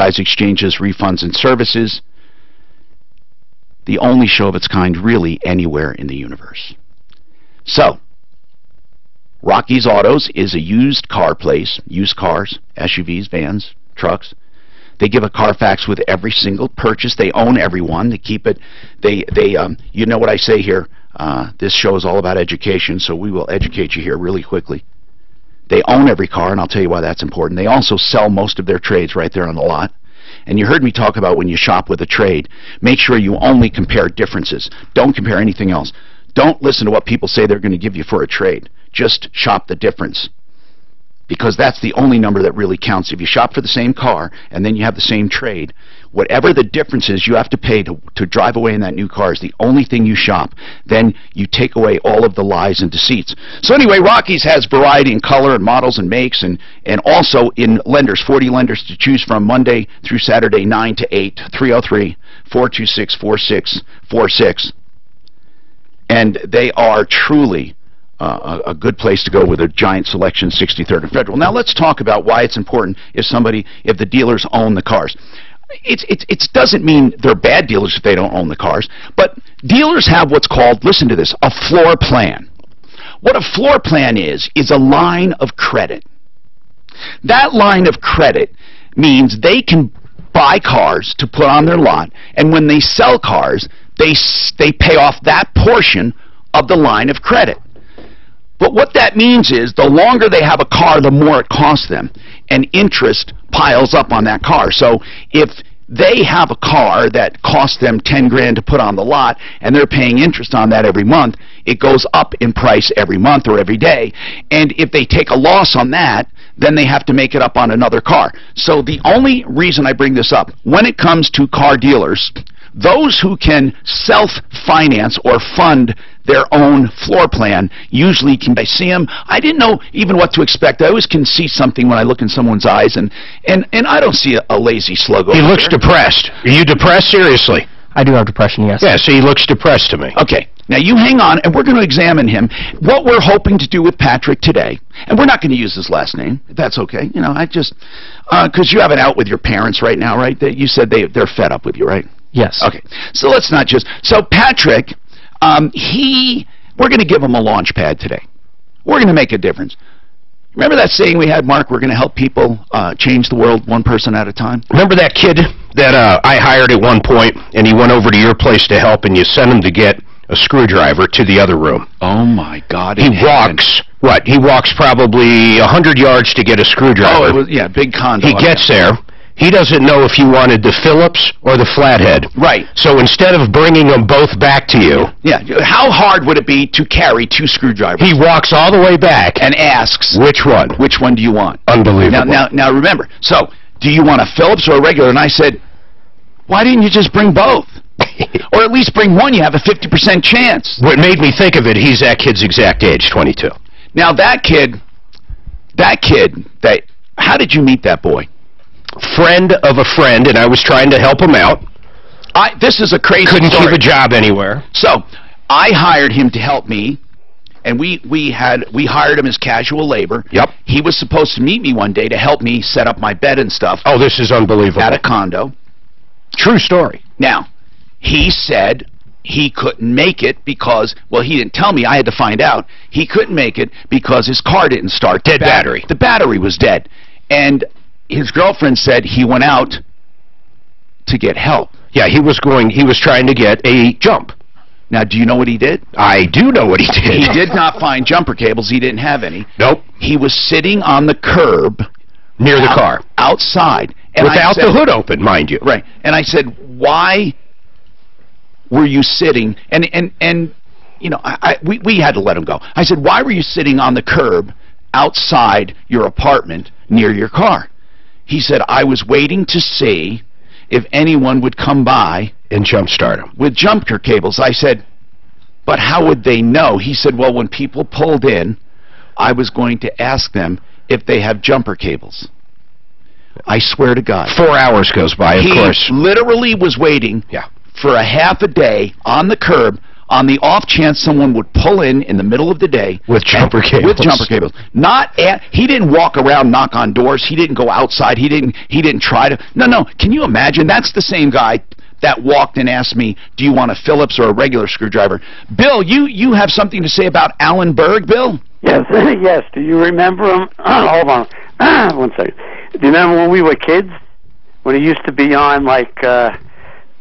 merchandise exchanges, refunds, and services. The only show of its kind really anywhere in the universe. So, Rocky's Autos is a used car place, used cars, SUVs, vans, trucks. They give a Carfax with every single purchase. They own every one. They keep it. You know what I say here. This show is all about education, so we will educate you here really quickly. They own every car, and I'll tell you why that's important. They also sell most of their trades right there on the lot. And you heard me talk about when you shop with a trade, make sure you only compare differences. Don't compare anything else. Don't listen to what people say they're going to give you for a trade. Just shop the difference. Because that's the only number that really counts. If you shop for the same car and then you have the same trade, whatever the difference is you have to pay to drive away in that new car is the only thing you shop. Then you take away all of the lies and deceits. So anyway, Rocky's has variety in color and models and makes, and also in lenders, 40 lenders to choose from Monday through Saturday, 9 to 8, 303-426-4646. And they are truly a good place to go with a giant selection, 63rd and Federal. Now let's talk about why it's important if the dealers own the cars. It doesn't mean they're bad dealers if they don't own the cars, but dealers have what's called, listen to this, a floor plan. What a floor plan is a line of credit. That line of credit means they can buy cars to put on their lot, and when they sell cars, they pay off that portion of the line of credit. But what that means is the longer they have a car, the more it costs them, and interest piles up on that car. So if they have a car that costs them 10 grand to put on the lot and they're paying interest on that every month, it goes up in price every month or every day. And if they take a loss on that, then they have to make it up on another car. So the only reason I bring this up, when it comes to car dealers, those who can self-finance or fund their own floor plan usually can. I see them. I didn't know even what to expect. I always can see something when I look in someone's eyes, and I don't see a lazy slug over He looks there. depressed. Are you depressed? Seriously? I do have depression, yes. Yeah, so he looks depressed to me. Okay. Now you hang on, and we're going to examine him. What we're hoping to do with Patrick today, and we're not going to use his last name, if that's okay. You know, I just, because you have it out with your parents right now, right? You said they're fed up with you, right? Yes. Okay. So let's not just, so Patrick, we're going to give him a launch pad today. We're going to make a difference. Remember that saying we had, Mark, we're going to help people change the world one person at a time? Remember that kid that I hired at one point, and he went over to your place to help, and you sent him to get a screwdriver to the other room? Oh, my God. He walks, what? He walks probably 100 yards to get a screwdriver. Oh, it was, yeah, big condo. He gets there. He doesn't know if you wanted the Phillips or the flathead. Right. So instead of bringing them both back to you... Yeah. How hard would it be to carry two screwdrivers? He walks all the way back... and asks... Which one? Which one do you want? Unbelievable. Now remember, so, do you want a Phillips or a regular? And I said, why didn't you just bring both? Or at least bring one, you have a 50% chance. What made me think of it, he's that kid's exact age, 22. Now that kid, how did you meet that boy? Friend of a friend, and I was trying to help him out. This is a crazy Couldn't story. keep a job anywhere. So, I hired him to help me, and we hired him as casual labor. Yep. He was supposed to meet me one day to help me set up my bed and stuff. Oh, this is unbelievable. At a condo. True story. Now, he said he couldn't make it because, well, he didn't tell me. I had to find out. He couldn't make it because his car didn't start. Dead battery. The battery was dead. And his girlfriend said he went out to get help. Yeah, he was trying to get a jump. Now, do you know what he did? I do know what he did. He did not find jumper cables. He didn't have any. Nope. He was sitting on the curb. Near the car. Outside. And without the hood open, mind you. Right. And I said, why were you sitting? And you know, we had to let him go. I said, why were you sitting on the curb outside your apartment near your car? He said, I was waiting to see if anyone would come by and jumpstart him with jumper cables. I said, but how would they know? He said, well, when people pulled in, I was going to ask them if they have jumper cables. I swear to God. 4 hours goes by, of course. He literally was waiting for a half a day on the curb on the off chance someone would pull in the middle of the day with jumper cables. With jumper cables. He didn't walk around, knock on doors. He didn't go outside. He didn't try to. No. Can you imagine? That's the same guy that walked and asked me, "Do you want a Phillips or a regular screwdriver?" Bill, you have something to say about Alan Berg, Bill? Yes, yes. Do you remember him? Hold on, 1 second. Do you remember when we were kids? When he used to be on like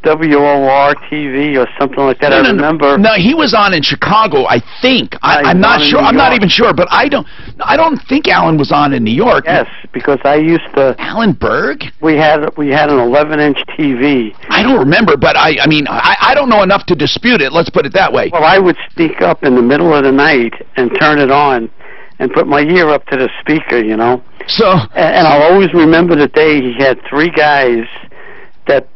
WOR TV or something like that. No, I remember. No, he was on in Chicago, I think. I'm not sure. I'm not even sure, but I don't think Alan was on in New York. Yes, because I used to. Alan Berg? We had an 11-inch TV. I don't remember, but I mean, I don't know enough to dispute it. Let's put it that way. Well, I would speak up in the middle of the night and turn it on and put my ear up to the speaker, you know. So. And I'll always remember the day he had 3 guys that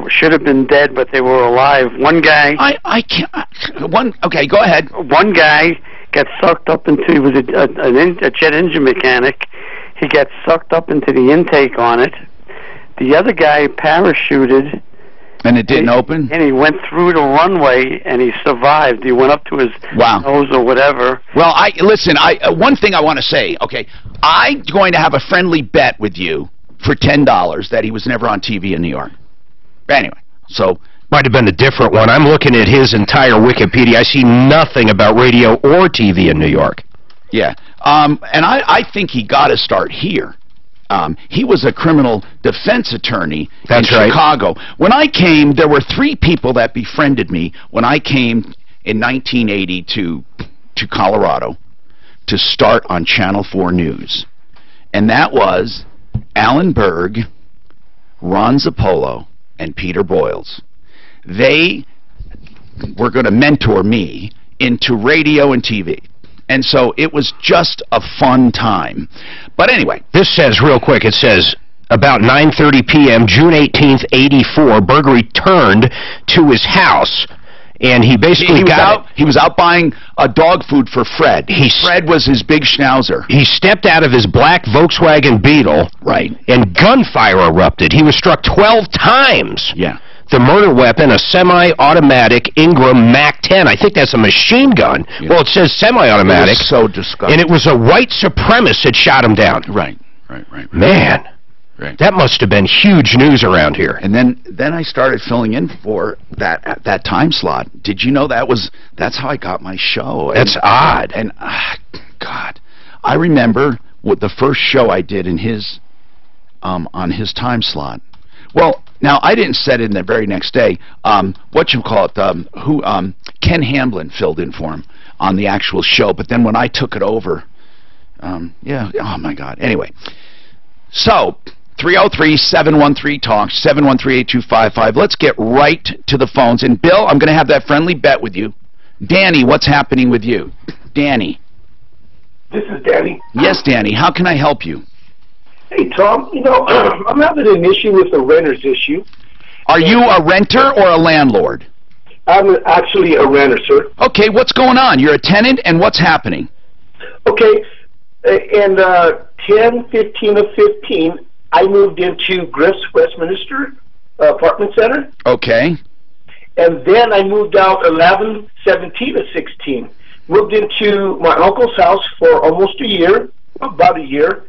should have been dead, but they were alive. One guy. I can't. Okay, go ahead. One guy got sucked up into. He was a jet engine mechanic. He got sucked up into the intake on it. The other guy parachuted. And it didn't open? And he went through the runway, and he survived. He went up to his nose or whatever. Well, listen, one thing I want to say, okay, I'm going to have a friendly bet with you for $10 that he was never on TV in New York. Anyway, so... Might have been a different one. I'm looking at his entire Wikipedia. I see nothing about radio or TV in New York. Yeah, and I think he got to start here. He was a criminal defense attorney in Chicago. When I came, there were 3 people that befriended me when I came in 1980 to Colorado to start on Channel 4 News. And that was Alan Berg, Ron Zappolo, and Peter Boyles. They were going to mentor me into radio and TV. And so it was just a fun time. But anyway. This says, real quick, it says, about 9:30 p.m., June 18th, 84, Berg returned to his house, and he basically he was out buying dog food for Fred. Fred was his big schnauzer. He stepped out of his black Volkswagen Beetle, right, and gunfire erupted. He was struck 12 times. Yeah. The murder weapon, a semi-automatic Ingram MAC-10. I think that's a machine gun. Yeah. Well, it says semi-automatic. So disgusting. And it was a white supremacist that shot him down. Right. Man, that must have been huge news around here. And then I started filling in for that time slot. Did you know that's how I got my show? That's odd. And God, I remember what the first show I did in his on his time slot. Well, now I didn't set it in the very next day. Ken Hamblin filled in for him on the actual show. But then when I took it over, oh my God. Anyway, so 303-713-TALK, 713-8255. Let's get right to the phones. And Bill, I'm going to have that friendly bet with you. Danny, what's happening with you? Danny. This is Danny. Yes, Danny. How can I help you? Hey, Tom, I'm having an issue with the renter's issue. Are you a renter or a landlord? I'm actually a renter, sir. Okay, what's going on? You're a tenant, and what's happening? Okay, in 10/15 of 15, I moved into Griff's Westminster Apartment Center. Okay. And then I moved out 11/17 of 16. Moved into my uncle's house for almost a year, about a year.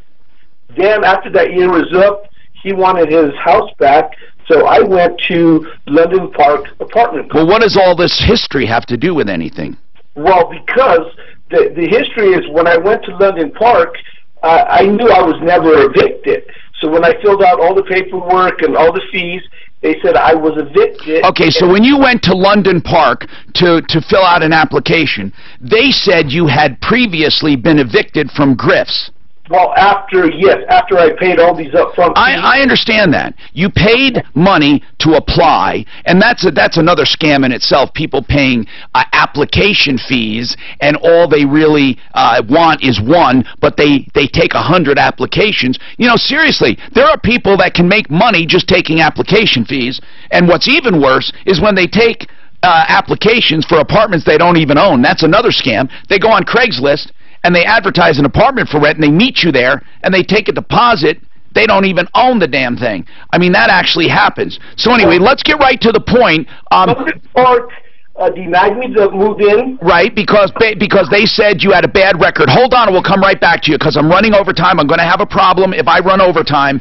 Then after that year was up, he wanted his house back, so I went to London Park apartment. Well, what does all this history have to do with anything? Well, because the history is when I went to London Park, I knew I was never evicted. So when I filled out all the paperwork and all the fees, they said I was evicted. Okay, so when you went to London Park to fill out an application, they said you had previously been evicted from Griff's. Well, after I paid all these upfront fees. I understand that. You paid money to apply, and that's another scam in itself, people paying application fees, and all they really want is one, but they take 100 applications. You know, seriously, there are people that can make money just taking application fees, and what's even worse is when they take applications for apartments they don't even own. That's another scam. They go on Craigslist, and they advertise an apartment for rent, and they meet you there, and they take a deposit They don't even own the damn thing. I mean, that actually happens. So anyway, let's get right to the point. The magnet that moved in. Right, because they said you had a bad record. Hold on, we'll come right back to you because I'm running over time. I'm going to have a problem if I run over time.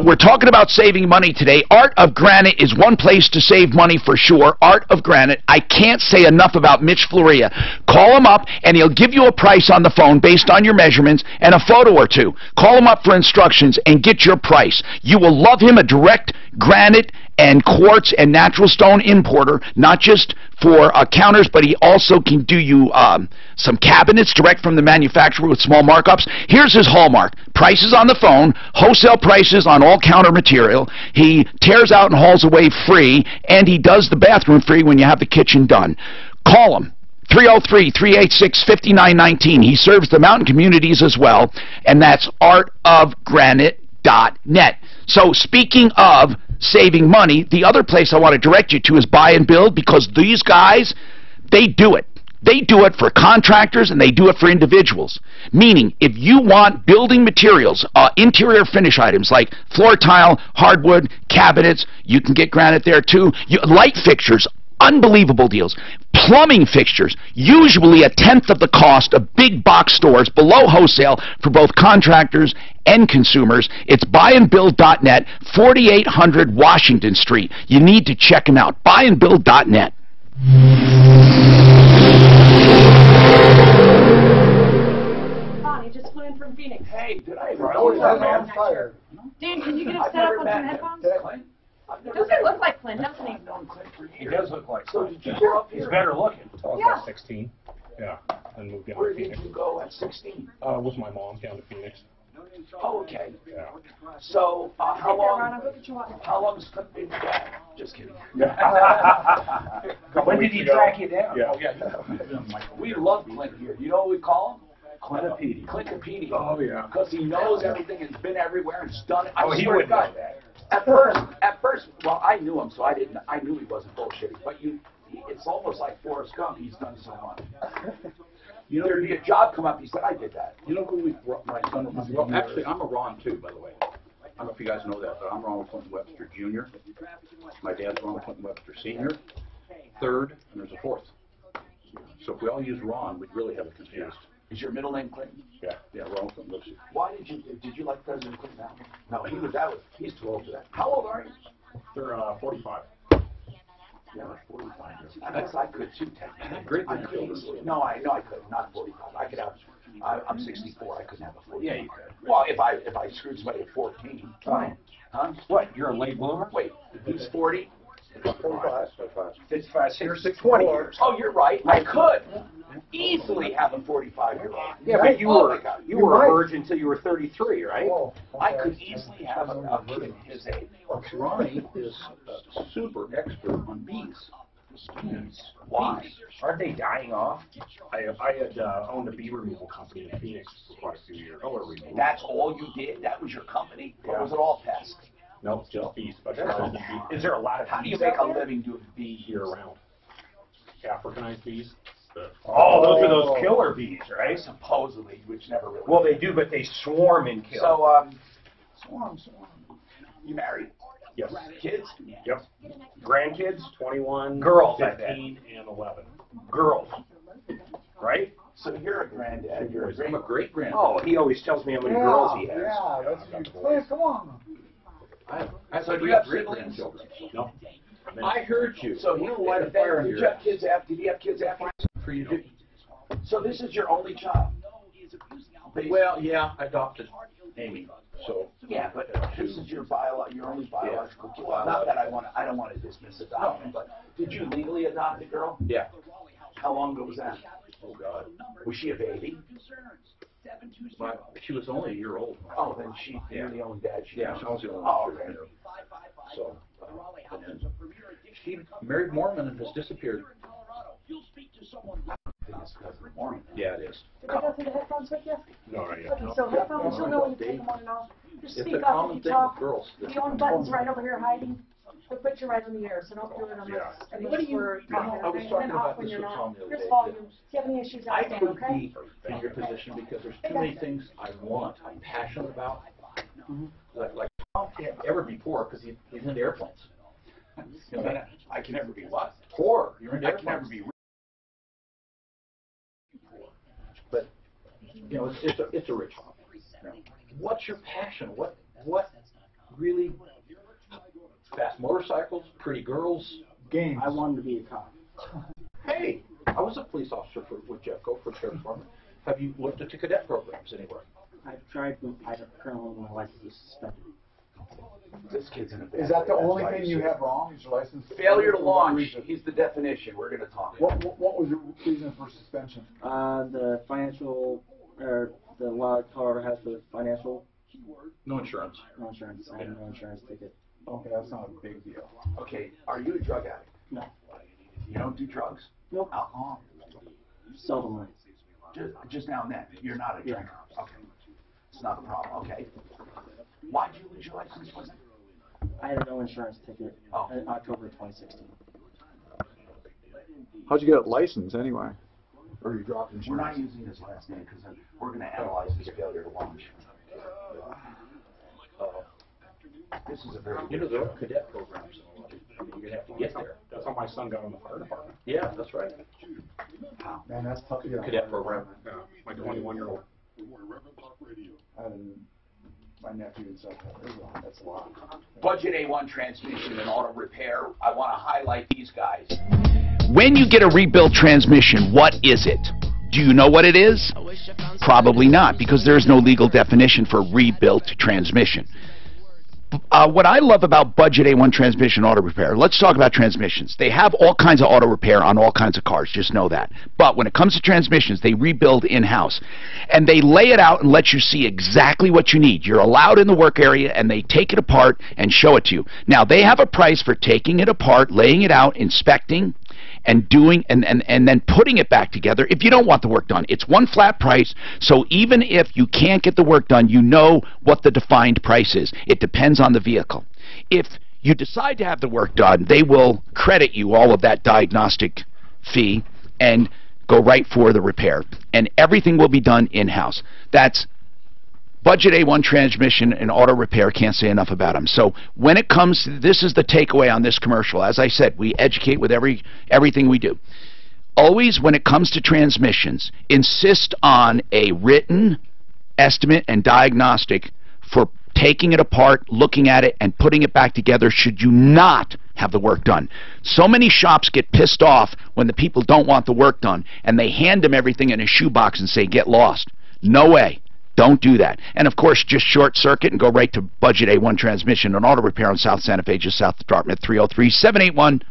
We're talking about saving money today. Art of Granite is one place to save money for sure. Art of Granite. I can't say enough about Mitch Floria. Call him up and he'll give you a price on the phone based on your measurements and a photo or two. Call him up for instructions and get your price. You will love him, a direct granite and quartz and natural stone importer, not just for counters, but he also can do you some cabinets direct from the manufacturer with small markups. Here's his hallmark. Prices on the phone, wholesale prices on all counter material. He tears out and hauls away free, and he does the bathroom free when you have the kitchen done. Call him. 303-386-5919. He serves the mountain communities as well, and that's artofgranite.net. So speaking of saving money, the other place I want to direct you to is Buy and Build, because these guys, they do it. They do it for contractors and they do it for individuals. Meaning, if you want building materials, interior finish items like floor tile, hardwood, cabinets, you can get granite there too. Light fixtures, unbelievable deals. Plumbing fixtures, usually a tenth of the cost of big box stores below wholesale for both contractors and consumers. It's buyandbuild.net, 4800 Washington Street. You need to check them out. Buyandbuild.net. Bonnie just flew in from Phoenix. Hey, did I ever know that man fired? Dan, can you get him set up on some headphones? Doesn't look like Clint, doesn't he? He does look like So Clint. did you grow up here? He's better looking. I was Yeah. about 16. Yeah, and moved down Where to did Phoenix. you go at 16? With my mom down to Phoenix. Oh, okay. Yeah. So how Hey there, Ron, long? I'll go get you water. How long has Clint been dead? Just kidding. When did he track you down? Yeah. Oh, yeah. We love Clint here. You know what we call him? Clintopede. Clintopede. Oh, yeah. Because he knows everything and has been everywhere and has done it. I Oh, he swear to would God. know that. At first, well, I knew him, so I knew he wasn't bullshitting. But it's almost like Forrest Gump. He's done so much. You know, there'd be a job come up. He said, "I did that." You know who my son was? Well, actually, I'm a Ron too, by the way. I don't know if you guys know that, but I'm Ronald Clinton Webster Jr. My dad's Ronald Clinton Webster Sr., third, and there's a fourth. So if we all use Ron, we'd really have it confused. Is your middle name Clinton? Yeah, Ronald Clinton Webster. Why did you like President Clinton that much? No, he's too old for that. How old are you? They're 45. Yeah, like 45. I guess I could too, technically. Great I could easily. No, I could. Not 45. I could have. I'm 64. I couldn't have a 45. Yeah, you could. Well, if I screwed somebody at 14. Right. Huh? What, you're a late bloomer? Wait, he's 40. 45. 55, 6, 20 years. Oh, you're right. I could easily have a 45-year-old. Yeah, but you were a virgin until you were 33, right? I could easily have a kid his age. Ronnie is a super expert on bees. Why? Aren't they dying off? I had owned a bee removal company in Phoenix for quite a few years. Color removal. That's all you did? That was your company? Or was it all pests? No, just bees. Specialized in bees. Is there a lot of How do you bees make out a there? living doing bees? Year-round. Africanized bees. Oh, those are those killer bees, right? Supposedly, which never really. Well, they do, but they swarm and kill. So, swarm. You married? Yes. Kids? Yep. Grandkids, 21, Girls, I bet. 15, and 11. Girls, right? So you're a granddad. You're a great. I'm a great grandpa. Oh, he always tells me how many girls he has. Yeah, that's please, come on. So do you have siblings? grandchildren. No. I heard you. So he light a fire in did you your have kids after? Did he have kids after? for you to. So this is your only child. Well, yeah, I adopted Amy. So Yeah, but this is your only biological kid. Not that I don't want to dismiss adoption, but did you legally adopt a girl? yeah. How long ago was that? Oh God. Was she a baby? She was only a year old. Oh, then you're the only dad she Yeah, knows. I was the only Oh, one. okay. So and she married Mormon and has disappeared. Mormon. Yeah, it is. Did they go through the headphones with you? No, not yet. Okay, so headphones, you'll know when you take them on and off. Just It's speak a up common if you thing talk. with girls. The on button's right over here hiding. They'll put you right in the air, so don't do it unless, Yeah. unless we're talking. I was Okay? talking And then about off when this you're with Tom not. the other Here's day, volume. If you have any issues, I outstanding, could okay? be in your position because there's too many things I want, I'm passionate about, Like Tom can't ever be poor because he's into airplanes. You know, I can never be what? Poor. You're into airplanes. I can never be rich. Poor. But you know, it's a rich hobby. You know, what's your passion? What really? Fast motorcycles, pretty girls. Games. I wanted to be a cop. Hey, I was a police officer with Jeffco for the Sheriff's Department. Have you looked at the cadet programs anywhere? I've tried, but I currently my license is suspended. This kid's in a bad Is that the way. only thing you have wrong? Is your license? Failure to launch. He's the definition. We're going to talk. What was your reason for suspension? The financial, or the law Colorado has for the financial. No insurance. No insurance. I have no insurance ticket. Okay, that's not a big deal. Okay, are you a drug addict? No. You don't do drugs? Nope. Alcohol? Seldomly. Just now and then. You're not a drinker. Okay. It's not a problem. Okay. Why did you lose your license? Was it? I had a no insurance ticket in October 2016. How'd you get a license anyway? Or you dropped insurance? We're not using his last name because we're going to analyze his failure to launch. This is a very there are cadet programs. I mean, you're going to have to get there. That's how my son got in the fire department. Yeah, that's right. Man, that's tough to get. Cadet program. Yeah, my 21-year-old. My nephew and stuff. That's a lot. Budget A1 transmission and auto repair. I want to highlight these guys. When you get a rebuilt transmission, what is it? Do you know what it is? Probably not, because there is no legal definition for rebuilt transmission. What I love about Budget A1 transmission auto repair, let's talk about transmissions. They have all kinds of auto repair on all kinds of cars, just know that. But when it comes to transmissions, they rebuild in-house. And they lay it out and let you see exactly what you need. You're allowed in the work area, and they take it apart and show it to you. Now, they have a price for taking it apart, laying it out, inspecting, and doing and then putting it back together if you don't want the work done. It's one flat price, so even if you can't get the work done, you know what the defined price is. It depends on the vehicle. If you decide to have the work done, they will credit you all of that diagnostic fee and go right for the repair. And everything will be done in-house. That's Budget A1 transmission and auto repair. Can't say enough about them. So when it comes to, this is the takeaway on this commercial. As I said, we educate with everything we do. Always, when it comes to transmissions, insist on a written estimate and diagnostic for taking it apart, looking at it, and putting it back together should you not have the work done. So many shops get pissed off when the people don't want the work done, and they hand them everything in a shoebox and say, get lost. No way. Don't do that. And, of course, just short circuit and go right to Budget A1 Transmission and Auto Repair on South Santa Fe, just south of Dartmouth, 303-781-9858.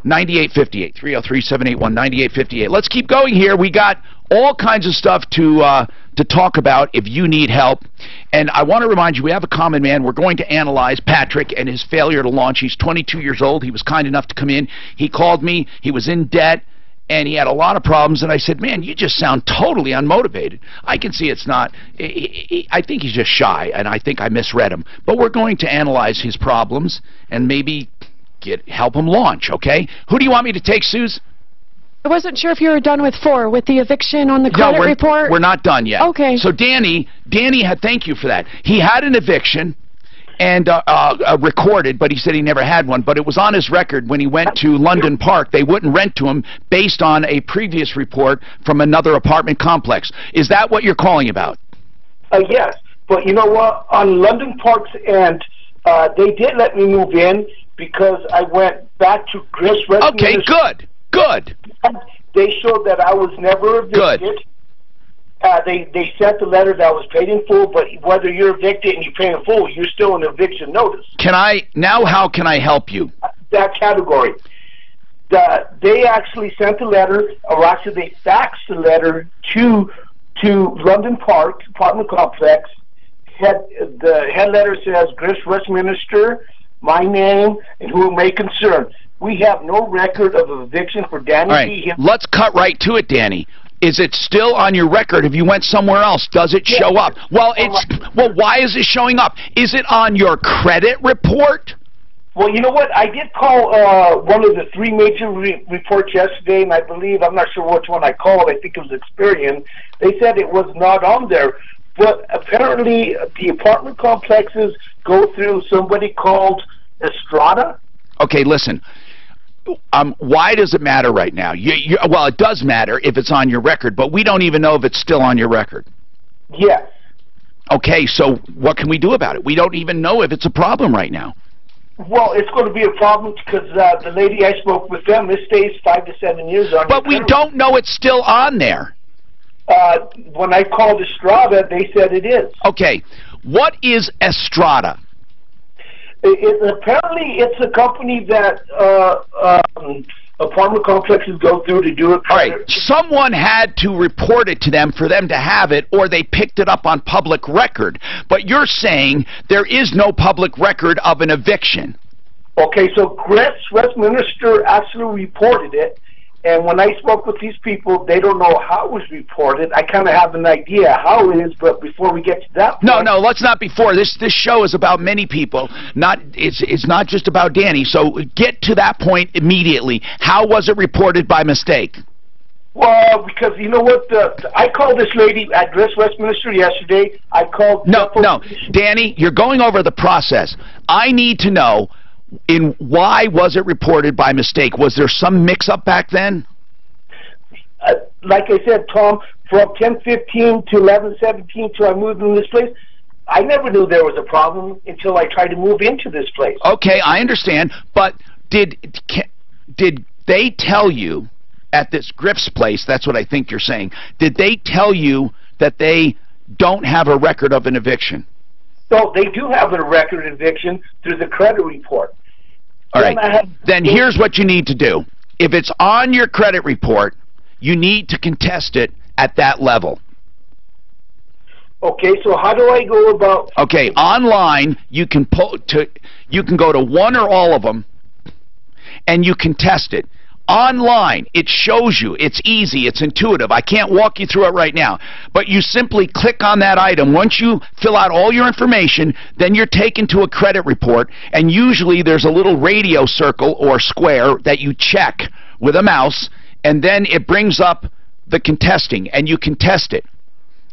303-781-9858. Let's keep going here. We got all kinds of stuff to talk about if you need help. And I want to remind you, we have a common man. We're going to analyze Patrick and his failure to launch. He's 22 years old. He was kind enough to come in. He called me. He was in debt. And he had a lot of problems, and I said, man, you just sound totally unmotivated. I can see it's not. I think he's just shy, and I think I misread him. But we're going to analyze his problems and maybe help him launch, okay? Who do you want me to take, Suze? I wasn't sure if you were done with 4, with the eviction on the credit report. We're not done yet. Okay. So Danny had, thank you for that. He had an eviction and recorded, but he said he never had one. But it was on his record when he went to London Park. They wouldn't rent to him based on a previous report from another apartment complex. Is that what you're calling about? Yes, but you know what? On London Park's end, they did let me move in because I went back to Chris. Okay, good. They showed that I was never evicted. Good. They sent the letter that I was paid in full, but whether you're evicted and you pay in full, you're still an eviction notice. How can I help you? That category. They actually sent a letter, or actually they faxed the letter to London Park apartment complex. The head letter says, Griff Westminster, my name, and who it may concern. We have no record of eviction for Danny. All right, let's cut right to it, Danny. Is it still on your record? If you went somewhere else, does it show up? Well, why is it showing up? Is it on your credit report? Well, you know what? I did call one of the 3 major reports yesterday, and I believe, I'm not sure which one I called. I think it was Experian. They said it was not on there. but apparently the apartment complexes go through somebody called Estrada. Okay, listen. Why does it matter right now? Well, it does matter if it's on your record, but we don't even know if it's still on your record. Yes. Okay, so what can we do about it? We don't even know if it's a problem right now. Well, it's going to be a problem because the lady I spoke with them, this stays 5 to 7 years on. But we don't know it's still on there. When I called Estrada, they said it is. Okay, what is Estrada? Apparently, it's a company that apartment complexes go through to do it. All right, someone had to report it to them for them to have it, or they picked it up on public record. But you're saying there is no public record of an eviction. Okay, so Westminster actually reported it. And when I spoke with these people, they don't know how it was reported. I kind of have an idea how it is, but before we get to that point... No, let's not before. This show is about many people. It's not just about Danny. So get to that point immediately. How was it reported by mistake? Well, because you know what? I called this lady at Westminster yesterday. I called... No, Danny, you're going over the process. I need to know... why was it reported by mistake? Was there some mix-up back then? Like I said, Tom, from 10:15 to 11:17 till I moved in this place, I never knew there was a problem until I tried to move into this place. Okay, I understand, but did they tell you at this Griff's place, that's what I think you're saying, did they tell you that they don't have a record of an eviction? So they do have a record of eviction through the credit report. All right. Then here's what you need to do. If it's on your credit report, you need to contest it at that level. Okay, so how do I go about... Okay, online, you can go to one or all of them, and you can test it. Online, it shows you. It's easy. It's intuitive. I can't walk you through it right now. But you simply click on that item. Once you fill out all your information, then you're taken to a credit report, and usually there's a little radio circle or square that you check with a mouse, and then it brings up the contesting, and you contest it.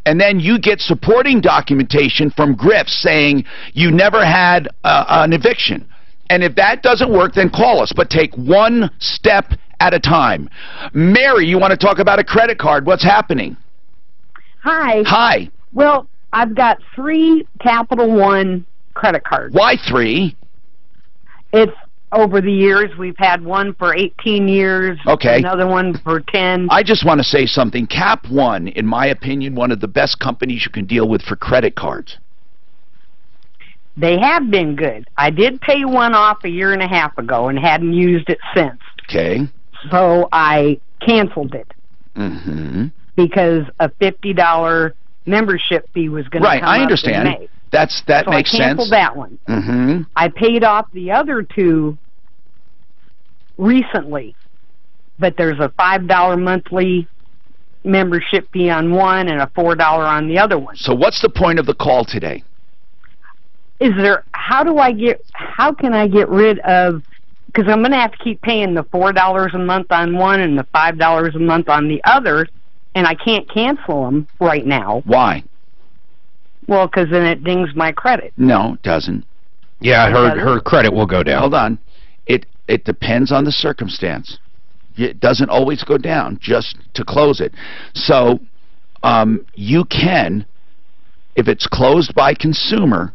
And then you get supporting documentation from Griff saying you never had an eviction. And if that doesn't work, then call us. But take one step at a time. Mary, you want to talk about a credit card. What's happening? Hi. Hi. Well, I've got 3 Capital One credit cards. Why 3? It's over the years. We've had one for 18 years. Okay. Another one for 10. I just want to say something. Cap One, in my opinion, one of the best companies you can deal with for credit cards. They have been good. I did pay one off a year and a half ago and hadn't used it since. Okay. So I canceled it. Mm-hmm. Because a $50 membership fee was going to come up I understand. in May. That so makes sense. I canceled that one. Mm-hmm. I paid off the other 2 recently, but there's a $5 monthly membership fee on one and a $4 on the other one. So what's the point of the call today? How can I get rid of, because I'm going to have to keep paying the $4 a month on one and the $5 a month on the other, and I can't cancel them right now. Why? Well, because then it dings my credit. No, it doesn't. Yeah, her credit will go down. Hold on. It depends on the circumstance. It doesn't always go down just to close it. So you can, if it's closed by consumer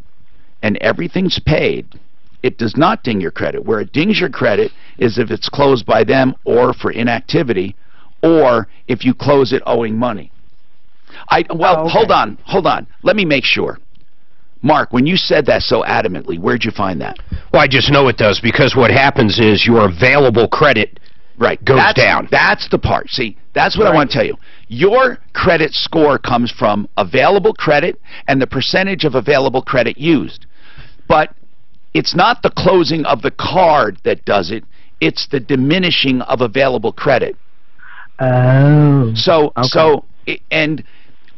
and everything's paid, it does not ding your credit. Where it dings your credit is if it's closed by them or for inactivity, or if you close it owing money. Okay. Hold on. Let me make sure. Mark, when you said that so adamantly, where'd you find that? Well, I just know it does, because what happens is your available credit goes down. That's the part. See, that's what I want to tell you. Your credit score comes from available credit and the percentage of available credit used. But it's not the closing of the card that does it. It's the diminishing of available credit. Oh. And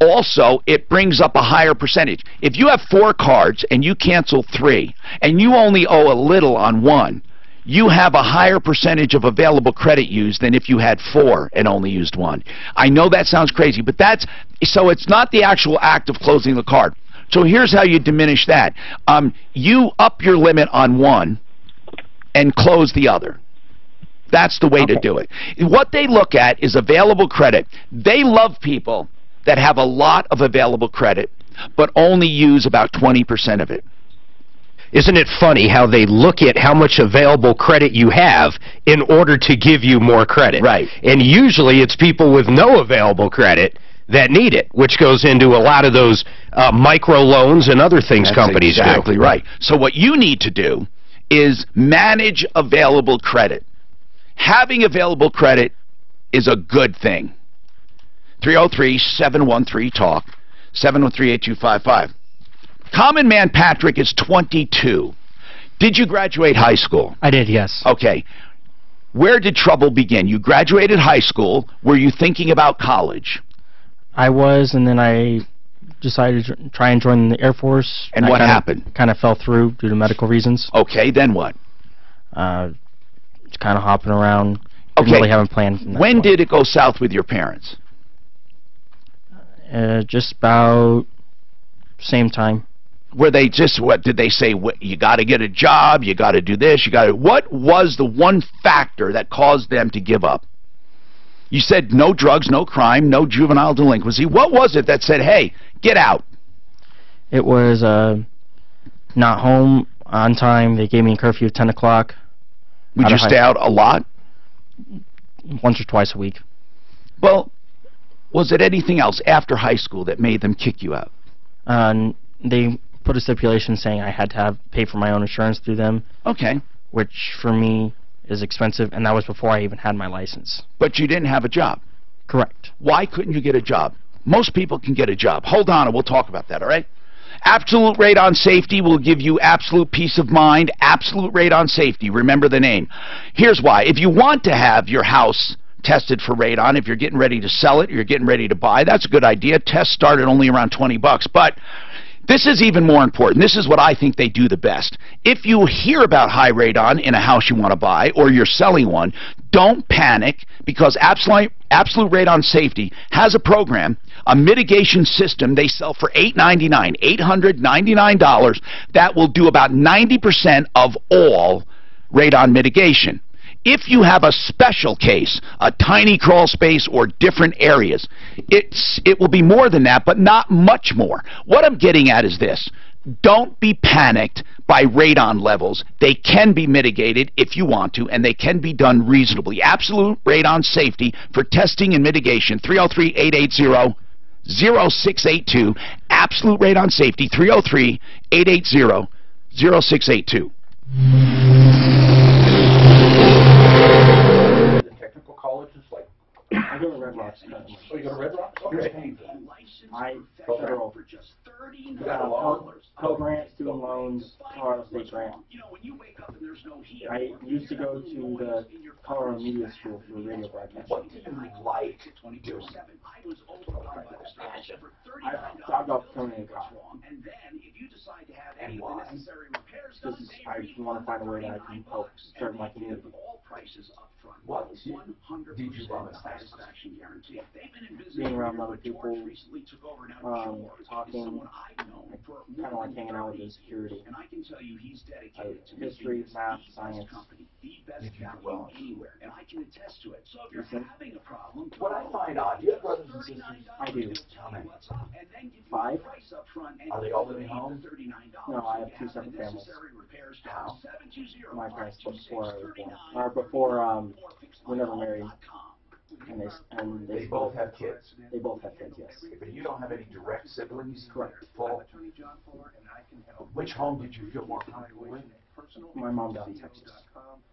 also, it brings up a higher percentage. If you have 4 cards and you cancel 3, and you only owe a little on one, you have a higher percentage of available credit used than if you had 4 and only used 1. I know that sounds crazy, but so it's not the actual act of closing the card. So here's how you diminish that. You up your limit on one and close the other. That's the way to do it. What they look at is available credit. They love people that have a lot of available credit, but only use about 20% of it. Isn't it funny how they look at how much available credit you have in order to give you more credit? Right. And usually it's people with no available credit that need it, which goes into a lot of those micro loans and other things companies do. That's exactly right. So what you need to do is manage available credit. Having available credit is a good thing. 303-713-TALK, 713-8255. Common Man Patrick is 22. Did you graduate high school? I did, yes. Okay. Where did trouble begin? You graduated high school. Were you thinking about college? I was, and then I decided to try and join the Air Force. And what happened? Kind of fell through due to medical reasons. Okay, then what? Just kind of hopping around. Didn't really have a plan from that When point. did it go south with your parents? Just about same time. Were they just, what did they say, you got to get a job, you got to do this, you got to, what was the one factor that caused them to give up? You said no drugs, no crime, no juvenile delinquency. What was it that said, hey, get out? It was not home on time. They gave me a curfew of 10 o'clock. Would you stay out a lot? Once or twice a week. Well, was it anything else after high school that made them kick you out? They put a stipulation saying I had to pay for my own insurance through them. Okay. Which, for me, is expensive, and that was before I even had my license. But you didn't have a job? Correct. Why couldn't you get a job? Most people can get a job. Hold on, and we'll talk about that, all right? Absolute Radon Safety will give you absolute peace of mind. Absolute Radon Safety. Remember the name. Here's why. If you want to have your house tested for radon, if you're getting ready to sell it, you're getting ready to buy, that's a good idea. Tests start at only around $20. But this is even more important. This is what I think they do the best. If you hear about high radon in a house you want to buy, or you're selling one, don't panic, because Absolute Radon Safety has a program, a mitigation system they sell for $899, $899, that will do about 90% of all radon mitigation. If you have a special case, a tiny crawl space or different areas, it will be more than that, but not much more. What I'm getting at is this. Don't be panicked by radon levels. They can be mitigated if you want to, and they can be done reasonably. Absolute Radon Safety for testing and mitigation, 303-880-0682. Absolute Radon Safety, 303-880-0682. Technical colleges like I go to Red Rocks. Oh, you go to Red Rocks? Okay. I federal Pell Grant, student loans, Colorado State grant. I used to go to the Colorado Media School for radio broadcasting. What do you like to do? I've thought about becoming a cop. And why? Because I want to find a way that I can help serve my community. What did you love as Being around other people, talking, kind of like hanging out with the security. History, math, science. Did you do well? What I find odd, do you have brothers and sisters? I do. How many? 5. Are they all living home? No, I have 2 separate families. How? My parents before I was born, or before we never married, and they both have kids. They both have kids, yes. But you don't have any direct siblings? Correct. Full. Which home did you feel more comfortable with? My mom down in Texas.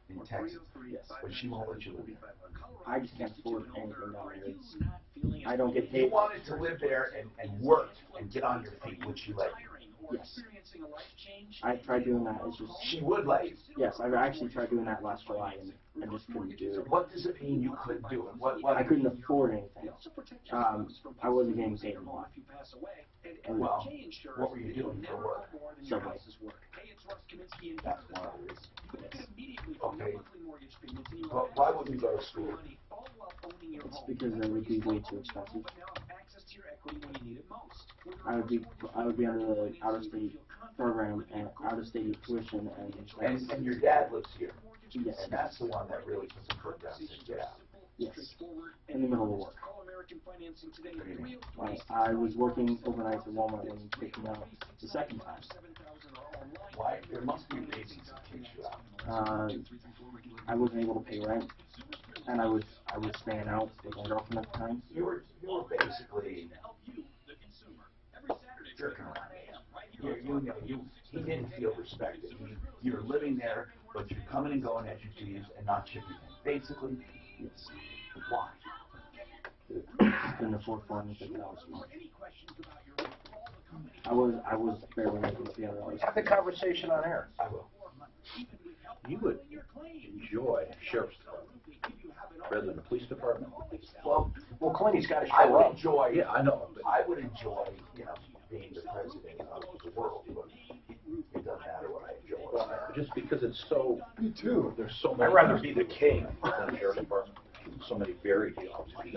In Texas? Yes. But she won't let you live there. I just can't afford anything down here. I don't get paid. If you wanted to live there and work and get on your feet, would she let you? Yes. I tried doing that. It's just She would let you. yes. I actually tried doing that last July and I just couldn't do So it. what does it mean you couldn't do it? What I couldn't afford anything. I wasn't getting paid a lot. well, what were you doing for work? Subway. That's one of the reasons. Okay. But why would we go to school? It's because it would be way too expensive. I would be under the out-of-state program and out-of-state tuition And your dad lives here. Yes. And that's the one that really puts a foot down and says, get out. Yes. In the middle of work. I was working overnight at Walmart when he picked me up the second time. Why? There must be reasons that takes you out. I wasn't able to pay rent, and I was staying out with my girlfriend at the time. You were basically jerking around. He didn't feel respected. You were living there, but you're coming and going as you please and not chipping in. Basically, yes. Why? Couldn't afford $450 a month. I was barely making $300. Have the conversation on air. I will. You would enjoy sheriff's department rather than the police department. Well, Clinty's got to show I would up. enjoy. Yeah, I know. But I would enjoy, being the president of the world, but it doesn't matter what I enjoy. well, just because it's so. Me too. There's so many. I'd rather be the king than the sheriff's department. So many varied jobs. The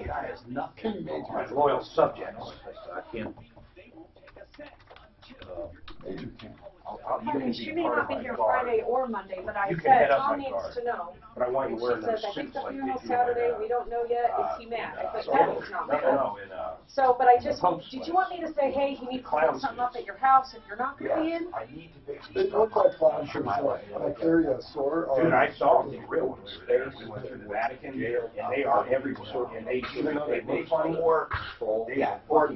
guy has nothing. My loyal subjects. I can't. Major King. She may not be here Friday or Monday, but I You can said head up Tom my needs guard. to know. But I want you And wearing she those says, I think suits the like they funeral's do Saturday, in, we don't know yet, is he mad? I said, no, that is not no, mad. no, So, but I just, Pumps did place. you want me to say, hey, he needs to Clown put something up suits. at your house if you're not going to be in? I need to fix They look like clown shoes, like carry a sword. or- Dude, I saw them for real when we were there. We went through the Vatican, and they are everywhere. And they, even though they look funny, they are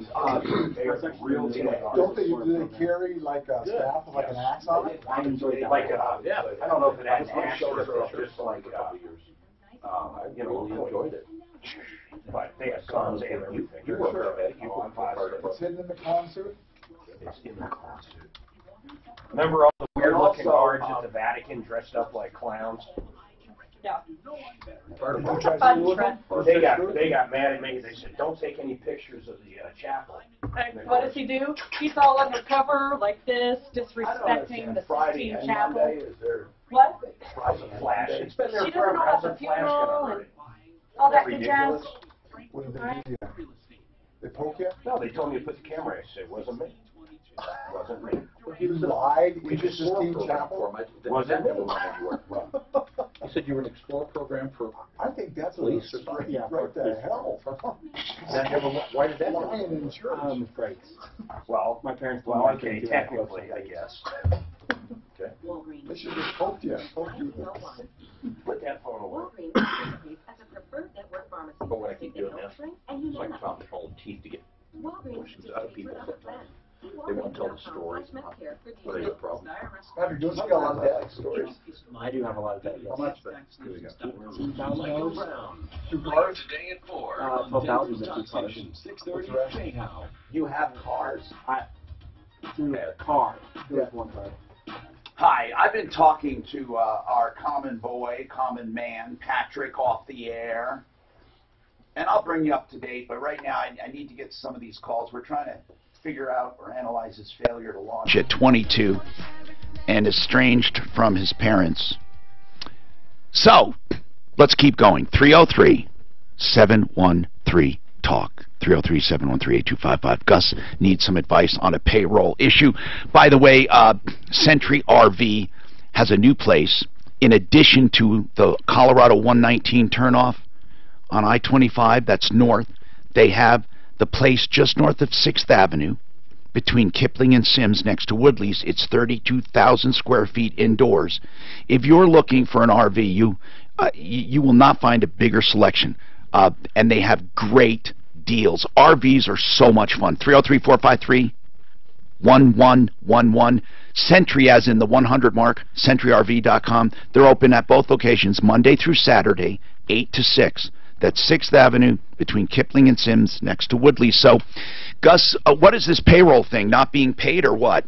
they are real deal. Don't they, do they carry like a staff with like an axe on it? I enjoyed that. Like, yeah, I don't know if it has ash or if it's just like, you know, we enjoyed it. But they have guns and everything. You were there, you were part of It's hidden in the clown suit? It's in the clown suit. Remember all the weird-looking guards at the Vatican dressed up like clowns? Yeah. Part of Did you it. try to Fun do with trend. them? They got mad at me. They said, "Don't take any pictures of the chapel." What does he do? He's all undercover, like this, disrespecting the Friday Sistine and Chapel. Monday, is there What? Friday and Flash. Monday? It's been there She doesn't forever. know How's about the the Flash funeral gonna and hurt? all that good jazz. Ridiculous. What did they do to you? They poke you? No, they told me to put the camera. I said, "It wasn't me. It wasn't me." You lied We in the just Sistine Chapel. Chapel? Was it me? You said you were an Explorer program for I think that's a police or straight something. right to hell. That never. Why did that Lying happen? in church. I'm afraid. Well, My parents told well, me I okay, couldn't do that. technically, I guess. Okay. They should have poked you. Poked you. Put that phone away. But when I keep doing this, it's like found pulling teeth to get questions out of people. They won't tell the stories. Well, there's a problem. Patrick, don't you got a lot of bad stories? I do have a lot of that. Yes. How much? Here we go. $2,000. 2 cars? 12,000 is 2 cars. What's the rest? You have cars? Through a car. There's one car. Hi, I've been talking to our common boy, common man, Patrick, off the air. And I'll bring you up to date, but right now I need to get some of these calls. We're trying to figure out or analyze his failure to launch at 22 and estranged from his parents. So, let's keep going. 303-713-TALK. 303-713-8255. Gus needs some advice on a payroll issue. By the way, Century RV has a new place. In addition to the Colorado 119 turnoff on I-25, that's north, they have the place just north of 6th Avenue between Kipling and Sims next to Woodley's. It's 32,000 square feet indoors. If you're looking for an RV, you will not find a bigger selection. And they have great deals. RVs are so much fun. 303-453-1111. Century, as in the 100 mark, centuryrv.com. They're open at both locations Monday through Saturday, 8 to 6. That's 6th Avenue between Kipling and Sims next to Woodley. So Gus, what is this payroll thing? Not being paid or what?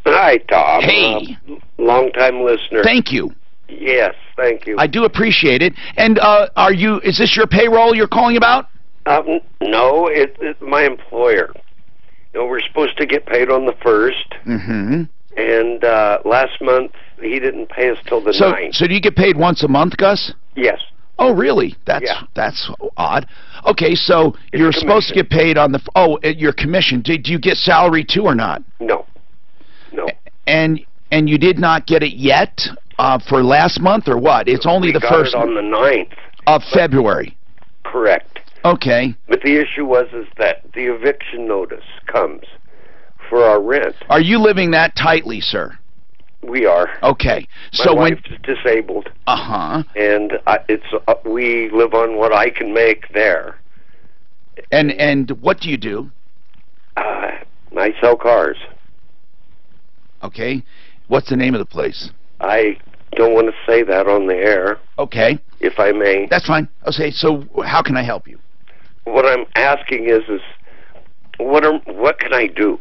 Hi, Tom. Hey. Long-time listener. Thank you. Yes, thank you. I do appreciate it. And is this your payroll you're calling about? No, it's my employer. You know, we're supposed to get paid on the 1st. Mm-hmm. And last month, he didn't pay us till the 9th. So do you get paid once a month, Gus? Yes. Oh, really? That's odd. Okay, so you're supposed to get paid on your commission. Did you get salary too or not? No. And you did not get it yet for last month or what? It's only the first. We got it on the 9th of February. Correct. Okay. But the issue is that the eviction notice comes for our rent. Are you living that tightly, sir? We are. Okay. My wife is disabled. Uh-huh. And we live on what I can make there. And what do you do? I sell cars. Okay. What's the name of the place? I don't want to say that on the air. Okay. If I may. That's fine. Okay, so how can I help you? What I'm asking is what can I do?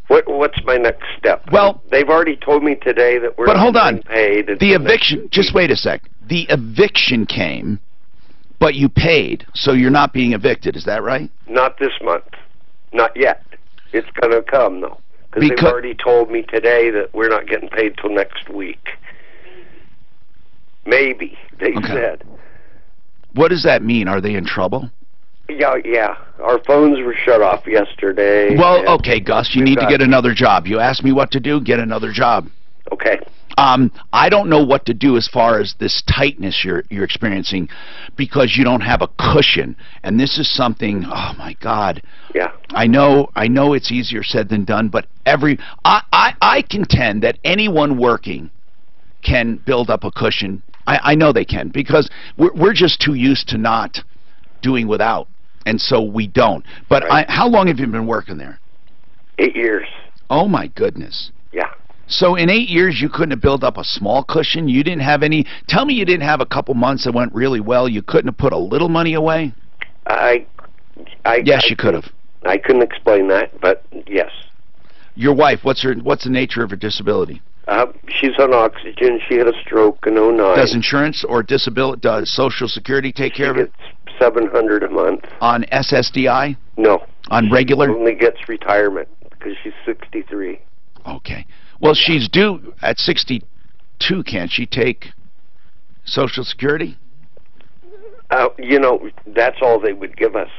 What's my next step? Well, they've already told me today that we're not getting paid. The eviction, just wait a sec. The eviction came, but you paid, so you're not being evicted. Is that right? Not this month. Not yet. It's going to come, though. Because they've already told me today that we're not getting paid till next week. Maybe, they said. What does that mean? Are they in trouble? Yeah. Our phones were shut off yesterday. Well, okay, Gus, you need to get another job. You asked me what to do, get another job. Okay. I don't know what to do as far as this tightness you're experiencing because you don't have a cushion. And this is something, oh my God. Yeah. I know it's easier said than done, but I contend that anyone working can build up a cushion. I know they can because we're just too used to not doing without, and so we don't. But how long have you been working there? 8 years. Oh my goodness. Yeah. So in 8 years you couldn't have built up a small cushion? You didn't have any? Tell me you didn't have a couple months that went really well. You couldn't have put a little money away? Yes, you could have. I couldn't explain that, but yes. Your wife, what's the nature of her disability? She's on oxygen. She had a stroke in 09. Does insurance or disability, does Social Security take care of it? She gets $700 a month. On SSDI? No. On regular? She only gets retirement because she's 63. Okay. Well, she's due at 62. Can't she take Social Security? That's all they would give us.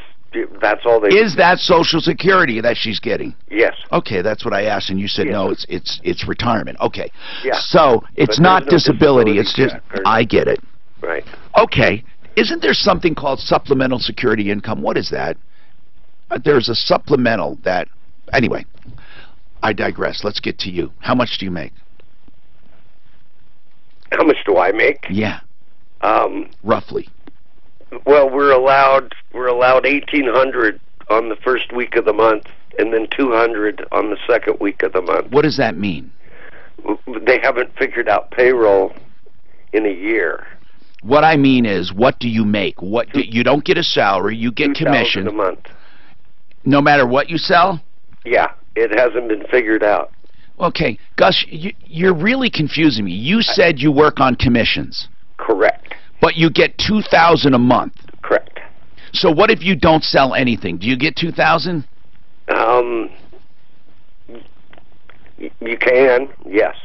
That's all they. Is that Social Security that she's getting? Yes. Okay, that's what I asked, and you said no. It's retirement. Okay. Yeah. So it's not disability. It's just I get it. Right. Okay. Isn't there something called supplemental security income? What is that? There's a supplemental that. Anyway, I digress. Let's get to you. How much do you make? How much do I make? Yeah. Roughly. Well, we're allowed $1,800 on the first week of the month, and then $200 on the second week of the month. What does that mean? They haven't figured out payroll in a year. What I mean is, what do you make? You don't get a salary, you get commission. $2,000 a month. No matter what you sell? Yeah, it hasn't been figured out. Okay, Gus, you're really confusing me. You said you work on commissions. Correct. But you get $2,000 a month. Correct. So what if you don't sell anything? Do you get $2,000? You can, yes.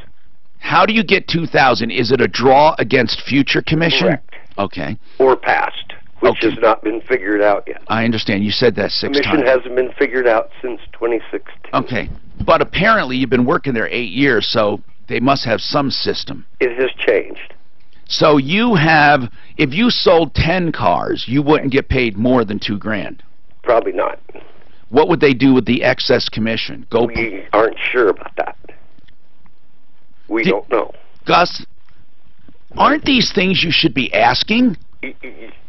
How do you get $2,000? Is it a draw against future commission? Correct. Okay. Or past, which has not been figured out yet. I understand. You said that 6 times. Commission hasn't been figured out since 2016. Okay. But apparently you've been working there 8 years, so they must have some system. It has changed. So you have, if you sold 10 cars, you wouldn't get paid more than $2,000. Probably not. What would they do with the excess commission? We aren't sure about that. We don't know. Gus, aren't these things you should be asking?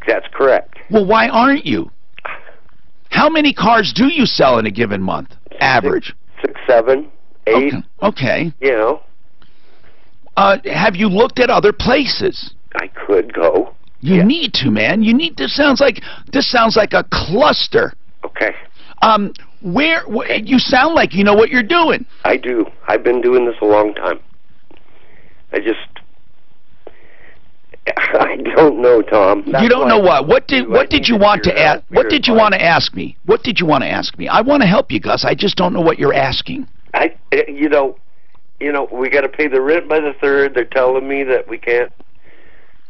That's correct. Well, why aren't you? How many cars do you sell in a given month, average? 6, 7, 8. Okay. You know. Have you looked at other places? I could go. You need to, man. You need. This sounds like a cluster. Okay. You sound like you know what you're doing. I do. I've been doing this a long time. I don't know, Tom. You don't know what? What did you want to ask? What did you want to ask me? What did you want to ask me? I want to help you, Gus. I just don't know what you're asking. We got to pay the rent by the 3rd. They're telling me that we can't.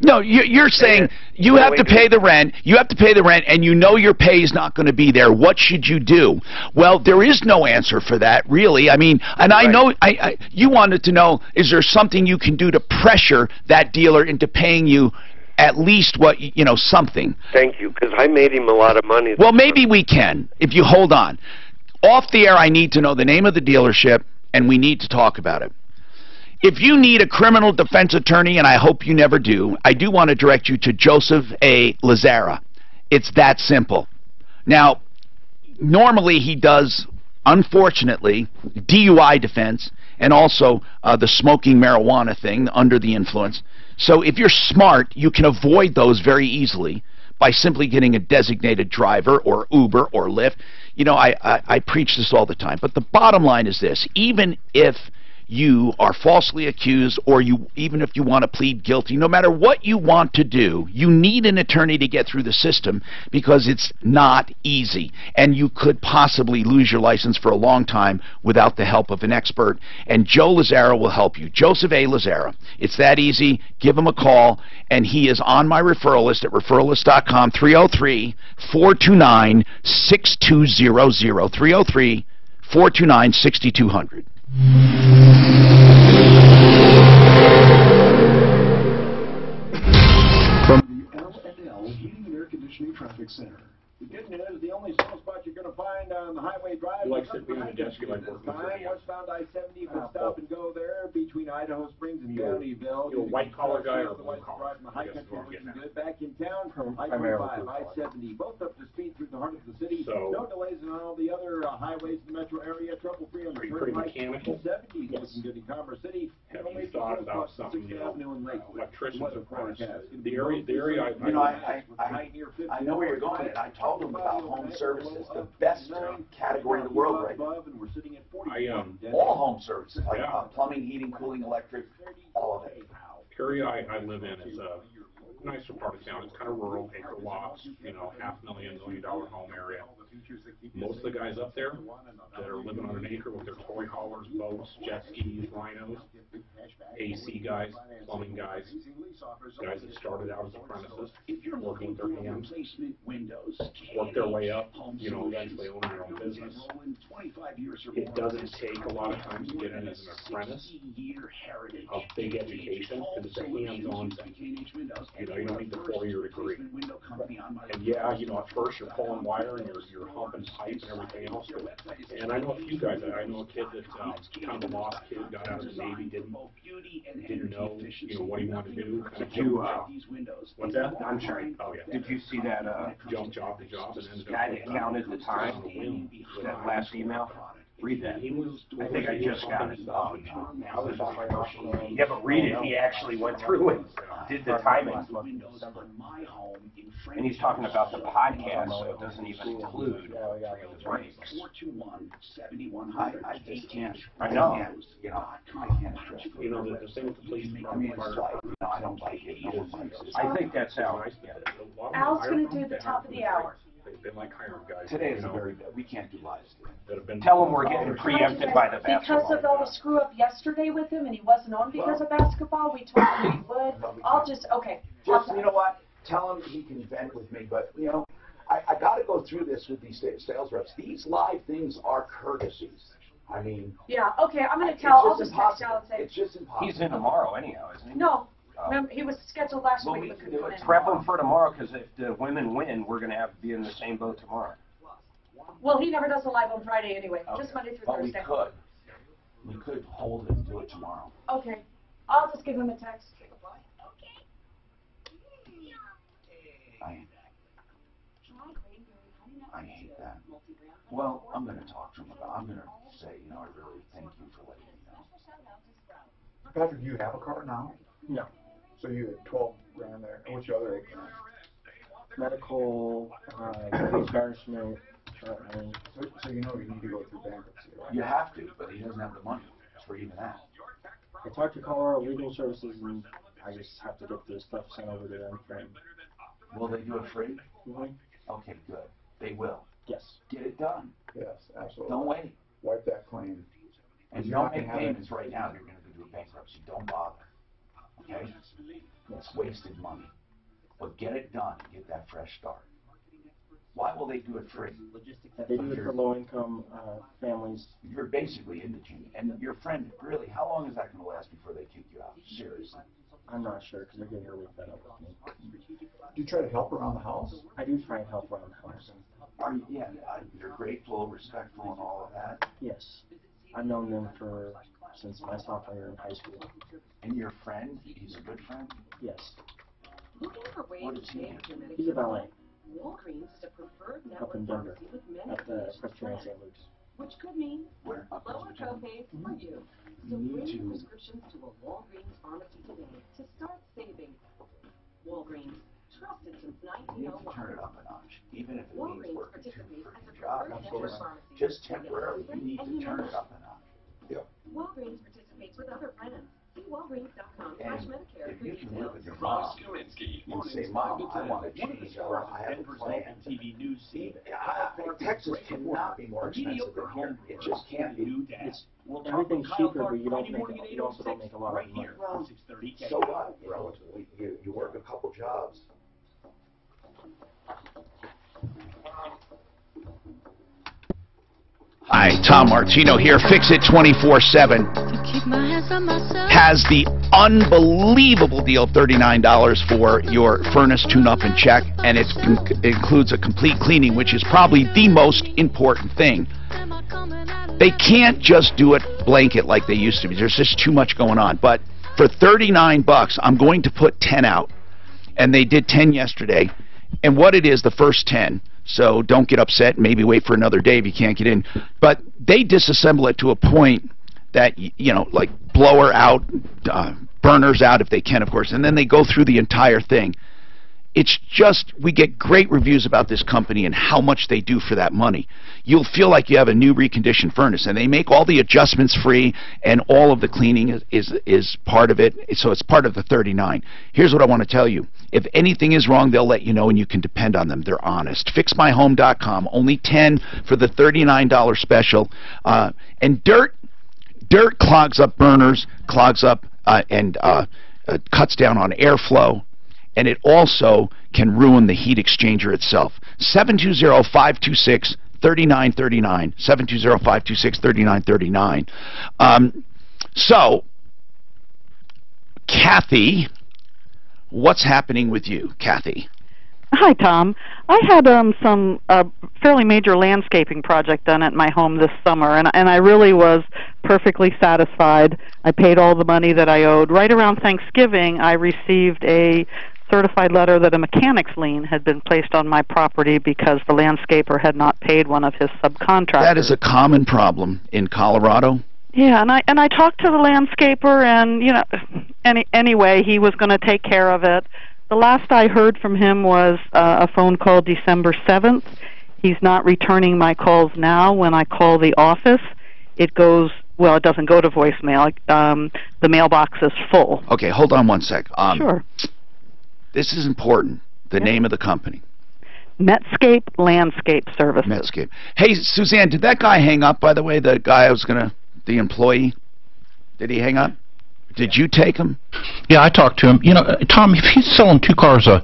No, you're saying you have to pay the rent. You have to pay the rent, and you know your pay is not going to be there. What should you do? Well, there is no answer for that, really. I mean, and I know you wanted to know: is there something you can do to pressure that dealer into paying you at least something? Thank you, because I made him a lot of money. Well, maybe we can if you hold on. Off the air, I need to know the name of the dealership, and we need to talk about it. If you need a criminal defense attorney, and I hope you never do, I do want to direct you to Joseph A. Lazara. It's that simple. Now, normally he does, unfortunately, DUI defense and also the smoking marijuana thing under the influence. So if you're smart, you can avoid those very easily by simply getting a designated driver or Uber or Lyft. You know, I preach this all the time, but the bottom line is this: even if you are falsely accused, or even if you want to plead guilty, no matter what you want to do, you need an attorney to get through the system, because it's not easy, and you could possibly lose your license for a long time without the help of an expert. And Joe Lazara will help you. Joseph A. Lazara. It's that easy. Give him a call, and he is on my referral list at referralist.com. 303-429-6200. 303-429-6200. From the L&L Heating and Air Conditioning Traffic Center. The good news, the only snow spot you're going to find on the highway drive. You like sitting behind a desk, you like working with your hands. Westbound I-70, but stop and go there between Idaho Springs and Countyville. You're a white collar guy or blue collar? The high country looking good. Back in town from I-45, I-70, both up to speed through the heart of the city. No delays on all the other highways in the metro area. Trouble-free on the turnpike. 70s looking good in Commerce City. Have you thought about something, electricians or apprentices? The area I know where you're going, and I told them about home services, the best category in the world right now. All home services, like plumbing, heating, cooling, electric, all of it. The area I live in is a nicer part of town. It's kind of rural, acre lots, $500,000, $1 million home area. Most of the guys up there that are living on an acre with their toy haulers, boats, jet skis, rhinos, AC guys, plumbing guys that started out as apprentices, working with their hands, work their way up, eventually owning their own business. It doesn't take a lot of times to get in as an apprentice. A big education, because it's a hands-on thing. You don't need the 4-year degree. And at first you're pulling wire and you're humping pipe and everything else. And I know a few guys. I know a kid that kind of a lost kid, got out of the Navy, didn't know, what he wanted to do. Did you, what's that? I'm sorry. Oh, yeah. Did you see that, jump job to job and ended up guy that counted the time, that last email? Read that. I think I just got it. Yeah, but read it. He actually went through and did the timing. And he's talking about the podcast, so it doesn't even include the breaks. I just can't. I know. I can't stress. The thing with the police department, I don't like it. No one likes it. I think that's how. Al's going to do the top of the hour. They like hiring guys. Today is very bad. We can't do lives. Tell them we're getting preempted by the basketball. Because of all the screw up yesterday with him, and he wasn't on because of basketball, we told him he would. I'll just, okay. Just, you know what? Tell him he can vent with me, but, I got to go through this with these sales reps. These live things are courtesies. I mean... Yeah, okay, I'm going to tell, I'll just text Al and say... It's just impossible. He's in tomorrow anyhow, isn't he? No. Remember, he was scheduled last week, but couldn't come in. Prep him for tomorrow, because if the women win, we're going to have to be in the same boat tomorrow. Well, he never does a live on Friday anyway, just Monday through Thursday. We could hold it and do it tomorrow. Okay. I'll just give him a text. I hate that. Well, I'm going to talk to him about it. I'm going to say, I really thank you for letting me know. Patrick, you have a car now? No. So you had 12 grand there. And what's your other 8 grand? Medical, police harassment, I mean, So you know you need to go through bankruptcy, right? You have to, but he doesn't have the money for even that. I talked to Colorado Legal Services, and I just have to get the stuff sent over to them for him. Will they do it free? Mm-hmm. Okay, good. They will. Yes. Get it done. Yes, absolutely. Don't wait. Wipe that clean. And you don't make payments right now, you're going to go do a bankruptcy. Don't bother. Okay? It's wasted money. But get it done. Get that fresh start. Why will they do it free? They do it for low-income families. You're basically indigent. And your friend, really, how long is that going to last before they kick you out? Seriously. I'm not sure, because they're getting really fed up with me. Do you try to help around the house? I do try and help around the house. You're grateful, respectful, and all of that? Yes. I've known them since my sophomore year in high school. And your friend, he's a good friend? Yes. What is he? He's a valet. Walgreens is a preferred Up in network Denver, pharmacy with many at the Presbyterian St. Luke's. which could mean Where? lower copays for you. So bring your prescriptions to a Walgreens pharmacy today to start saving. Walgreens, trusted since You need to 1901. turn it up a notch, even if it means Walgreens working two participates as a freaking jobs. preferred network pharmacy. Just temporarily, you need to turn it up a notch. Walgreens participates with other plans. See Walgreens.com/Medicare If for you can live details. with your mom and say, Mom, I want to change, or I have a plan. Texas cannot be more expensive than here. It just can't be. Everything's cheaper, but you also don't make a lot of money. So what? Relatively, you work a couple jobs. Hi, Tom Martino here. Fix It 24/7 has the unbelievable deal of $39 for your furnace tune-up and check, and it includes a complete cleaning, which is probably the most important thing. They can't just do it blanket like they used to be. There's just too much going on. But for $39, I'm going to put 10 out, and they did 10 yesterday. And what it is, the first 10. So don't get upset. Maybe wait for another day if you can't get in. But they disassemble it to a point that, you know, like blower out, burners out if they can, of course. And then they go through the entire thing. It's just, we get great reviews about this company and how much they do for that money. You'll feel like you have a new reconditioned furnace, and they make all the adjustments free, and all of the cleaning is part of it. So it's part of the $39. Here's what I want to tell you. If anything is wrong, they'll let you know, and you can depend on them. They're honest. FixMyHome.com. Only 10 for the $39 special. And dirt clogs up burners, clogs up and cuts down on airflow. And it also can ruin the heat exchanger itself. 720-526-3939. 720-526-3939. So, Kathy, what's happening with you, Kathy? Hi, Tom. I had some fairly major landscaping project done at my home this summer, and I really was perfectly satisfied. I paid all the money that I owed. Right around Thanksgiving, I received a certified letter that a mechanic's lien had been placed on my property because the landscaper had not paid one of his subcontractors. That is a common problem in Colorado. Yeah, and I talked to the landscaper, and you know, anyway, he was going to take care of it. The last I heard from him was a phone call December 7th. He's not returning my calls now. When I call the office, it goes, well, it doesn't go to voicemail. The mailbox is full. Okay, hold on one sec. Sure. This is important. The name of the company. Netscape Landscape Services. Netscape. Hey, Suzanne, did that guy hang up, by the way, the guy I was going to, the employee? Did he hang up? Did you take him? Yeah, I talked to him. You know, Tom, if he's selling 2 cars a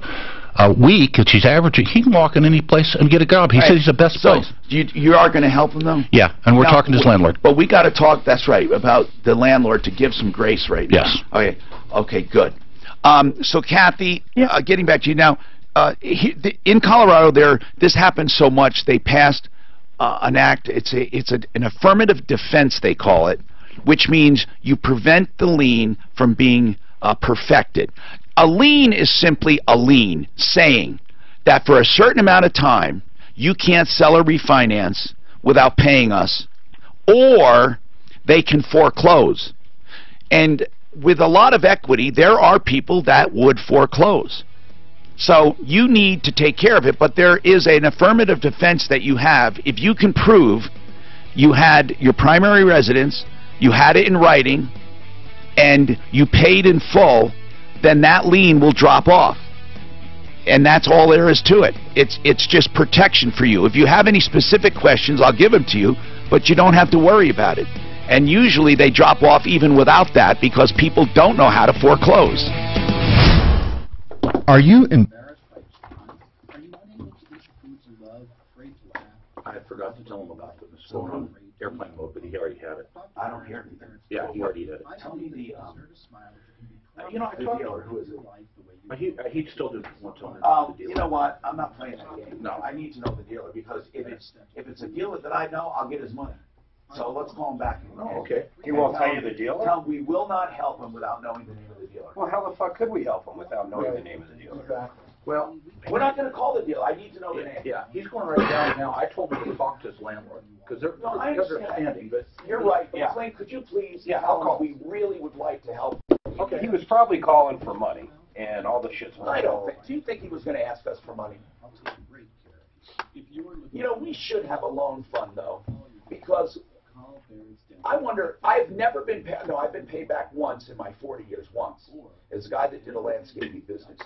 week, which he's averaging, he can walk in any place and get a job. He says he's the best place. You are going to help him, though? Yeah, and we're talking to his landlord. But we got to talk, that's right, about the landlord to give some grace right now. Yes. Okay, good. So, Kathy, getting back to you now, in Colorado, this happens so much, they passed an act, it's an affirmative defense, they call it, which means you prevent the lien from being perfected. A lien is simply a lien, saying that for a certain amount of time, you can't sell or refinance without paying us, or they can foreclose. And with a lot of equity, there are people that would foreclose. So you need to take care of it, but there is an affirmative defense that you have. If you can prove you had your primary residence, you had it in writing, and you paid in full, then that lien will drop off. And that's all there is to it. It's just protection for you. If you have any specific questions, I'll give them to you, but you don't have to worry about it. And usually they drop off even without that because people don't know how to foreclose. Are you embarrassed by John? Are you unable to eat the foods you love, afraid to laugh? I forgot to tell him about it. It's going on airplane mode, but he already had it. I don't hear anything. Yeah, he already had it. Tell me the, you know, I talked to him. Who is it? He'd still do want to tell me the deal. You know what? I'm not playing that game. No, I need to know the dealer because if it's a dealer that I know, I'll get his money. So let's call him back. Oh, okay. He won't tell you the dealer? We will not help him without knowing the name of the dealer. Well, how the fuck could we help him without knowing the name of the dealer? Exactly. Well, we're not going to call the dealer. I need to know the name. Yeah, he's going right down now. I told him to talk to his landlord because they're understanding. But you're right. Yeah. Clint, could you please? Yeah, I'll call. We really would like to help. Okay. He was probably calling for money and all the shit's. I don't think. Do you think he was going to ask us for money? You know, we should have a loan fund though, because I wonder. I've never been paid. No, I've been paid back once in my 40 years. Once, as a guy that did a landscaping business.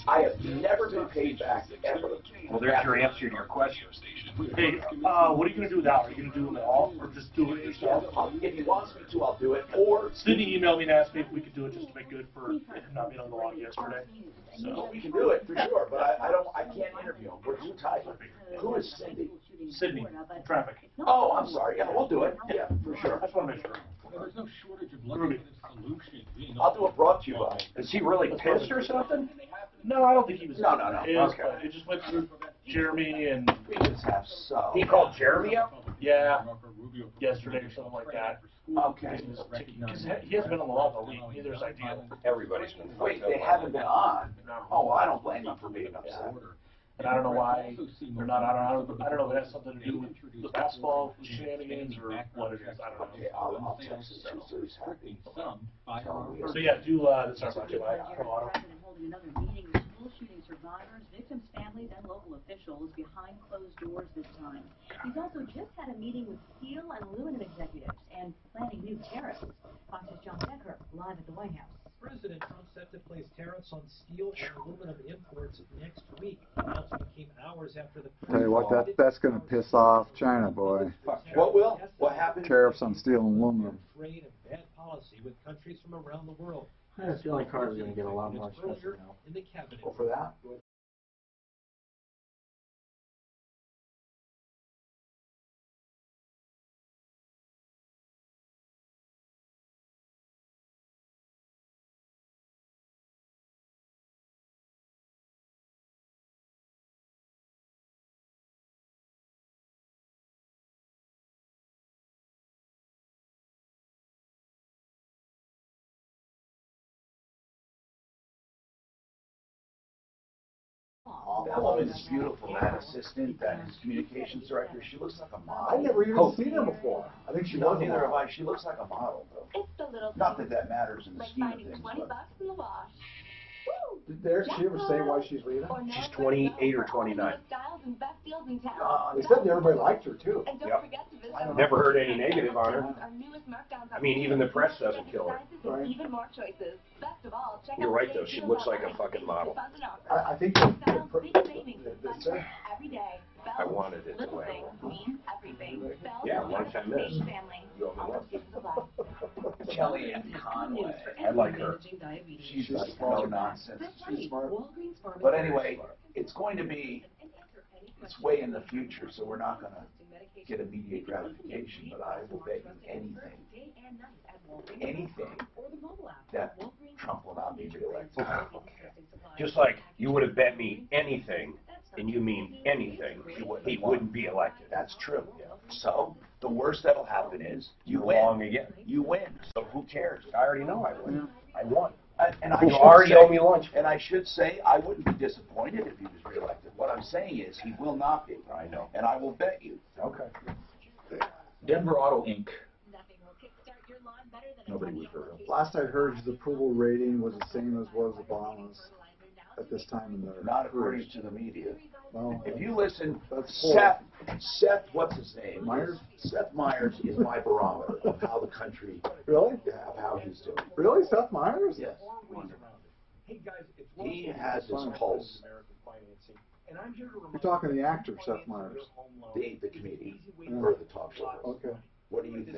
I have never been paid back ever. Well, there's your answer to your question. Hey, what are you going to do now? Are you going to do them all, or just do it yourself? If he wants me to, I'll do it. Or Sydney emailed me and asked me if we could do it just to make good for not being on the log yesterday. So we can do it for sure, but I can't interview him. We're too tight. Who is Cindy? Sydney, traffic. Oh, I'm sorry. Yeah, we'll do it. Yeah, for sure. I just want to make sure. There's no shortage of looking at a solution. I'll do it brought to you by. Is he really pissed or something? No, I don't think he was. No. Okay. But it just went through Jeremy and. We just have so. He called Jeremy up? Yeah. Yesterday or something like that. Okay. Because he hasn't been on the log all week. Neither is ideal. Everybody's been. Wait, they haven't been on. Oh, well, I don't blame them for being upset. And I don't know why they're not. I don't know if it has something to do with the basketball shenanigans or what it is. I don't know. Okay, I'll text his so he's happy. So yeah, do sorry about you. Holding another meeting with school shooting survivors, victims' families, and local officials behind closed doors this time. He's also just had a meeting with steel and aluminum executives and planning new tariffs. Fox's John Becker live at the White House. President Trump set to place tariffs on steel and aluminum imports next week. The announcement came hours after the Tell you what, that's going to piss off China, boy. What will? What happened? Tariffs on steel and aluminum. Trade and bad policy with countries from around the world. I have a feeling cars are going to get a lot more expensive now. In the cabinet. Well, for that. That woman is beautiful. That assistant, that his communications director, she looks like a model. I've never even seen her before. I think she was. Neither have I. She looks like a model, though. It's the little Not that matters in the like scheme of finding things. 20 bucks in the wash. Did she ever say why she's leaving? She's 28 or 29. They said that everybody liked her, too. Yep. Never heard any negative on her. I mean, even the press doesn't kill her. Right. You're right, though. She looks like a fucking model. I think I wanted it that way. Yeah, one time this. Kellyanne Conway. I like her. She's like no nonsense. She's smart. But anyway, it's going to be, it's way in the future, so we're not going to get immediate gratification, but I will bet you anything that Trump will not be reelected. Just like you would have bet me anything, and you mean anything, he wouldn't be elected. That's true. So the worst that'll happen is you win. Wrong again. You win. So who cares? I already know I win. I won. And you already owe me lunch. And I should say I wouldn't be disappointed if he was reelected. What I'm saying is he will not be. I know. And I will bet you. Okay. Denver Auto Inc. Nobody was heard of. Last I heard, his approval rating was the same as was Obama's. at this time in their Not careers. according to the media. Well, If you listen, that's Seth, what's his name? Myers? Seth Myers is my barometer of how the country, Really? of how he's doing. Really? Seth Myers? Yes. He has his pulse. You're talking the actor, Seth Myers. The comedian, or the talk show. Okay. What do you think?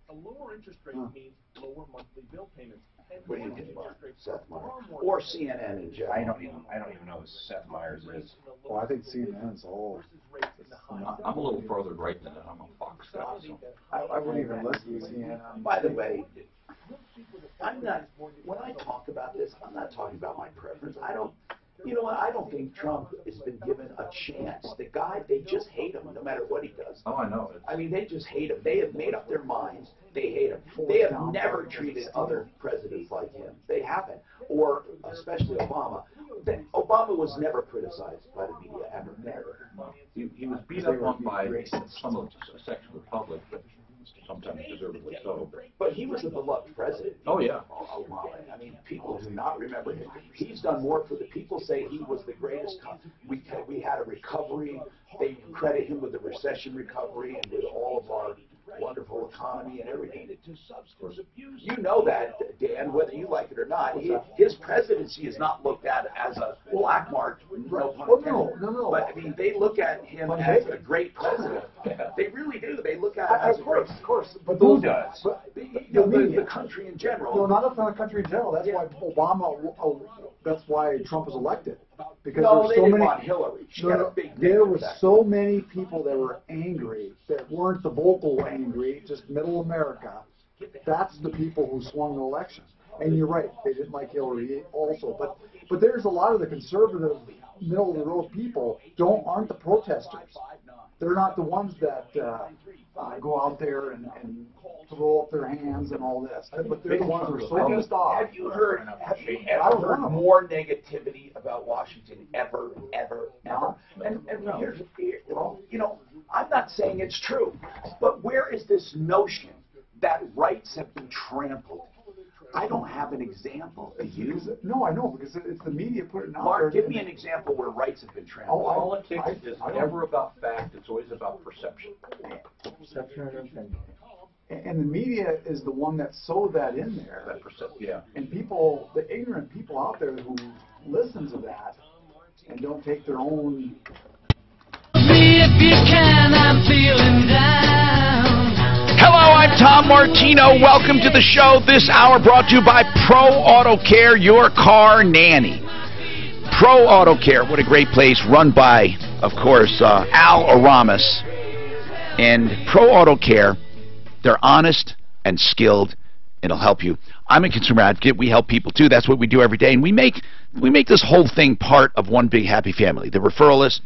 A lower interest rate means lower monthly bill payments. What do you think, Mark? Seth Myers. Or CNN in general. I don't even know who Seth Myers is. Well, I think CNN's old. I'm a little further right than that. I'm a Fox guy. So. I wouldn't even listen to CNN. By the way, I'm not, when I talk about this, I'm not talking about my preference. You know what, I don't think Trump has been given a chance. The guy, they just hate him no matter what he does. Oh, I know. I mean, they just hate him. They have made up their minds. They hate him. They have never treated other presidents like him. They haven't. Or especially Obama. Obama was never criticized by the media, ever. Never. He was beat up on by some of the section of the public, but sometimes deservedly so. But he was a beloved president. Oh, yeah. Obama. I mean, people do not remember him. He's done more for the people. Say he was the greatest. We had a recovery. They credit him with the recession recovery and with all of our wonderful economy and everything. You know that, Dan, whether you like it or not. His presidency is not looked at as a black mark. No pun intended. No. But I mean, they look at him as a great president. They really do. They look at him as a great. Of course. But who does? But the country in general. No, not the country in general. That's why Obama. That's why Trump was elected. Because no, there were so many. Want Hillary. There were so many people that were angry that weren't the vocal angry, just middle America. That's the people who swung the election. And you're right, they didn't like Hillary also. But there's a lot of the conservative, middle of the road people aren't the protesters. They're not the ones that go out there and throw up their hands and all this. But they're the ones who are so pissed off. Have you ever heard more negativity about Washington ever? And here's, you know, I'm not saying it's true, but where is this notion that rights have been trampled? I don't have an example to use. No, I know, because it's the media putting it out Mark, there. give me an example where rights have been trampled. Politics is never about fact. It's always about perception. Perception and opinion. And the media is the one that sewed that in there. Yeah. And people, the ignorant people out there who listen to that and don't take their own. If you can, I'm feeling down. Hello, I'm Tom Martino. Welcome to the show. This hour brought to you by Pro Auto Care, your car nanny. Pro Auto Care, what a great place, run by, of course, Al Aramis. And Pro Auto Care, they're honest and skilled. It'll help you. I'm a consumer advocate. We help people too. That's what we do every day. And we make this whole thing part of one big happy family. The referral list,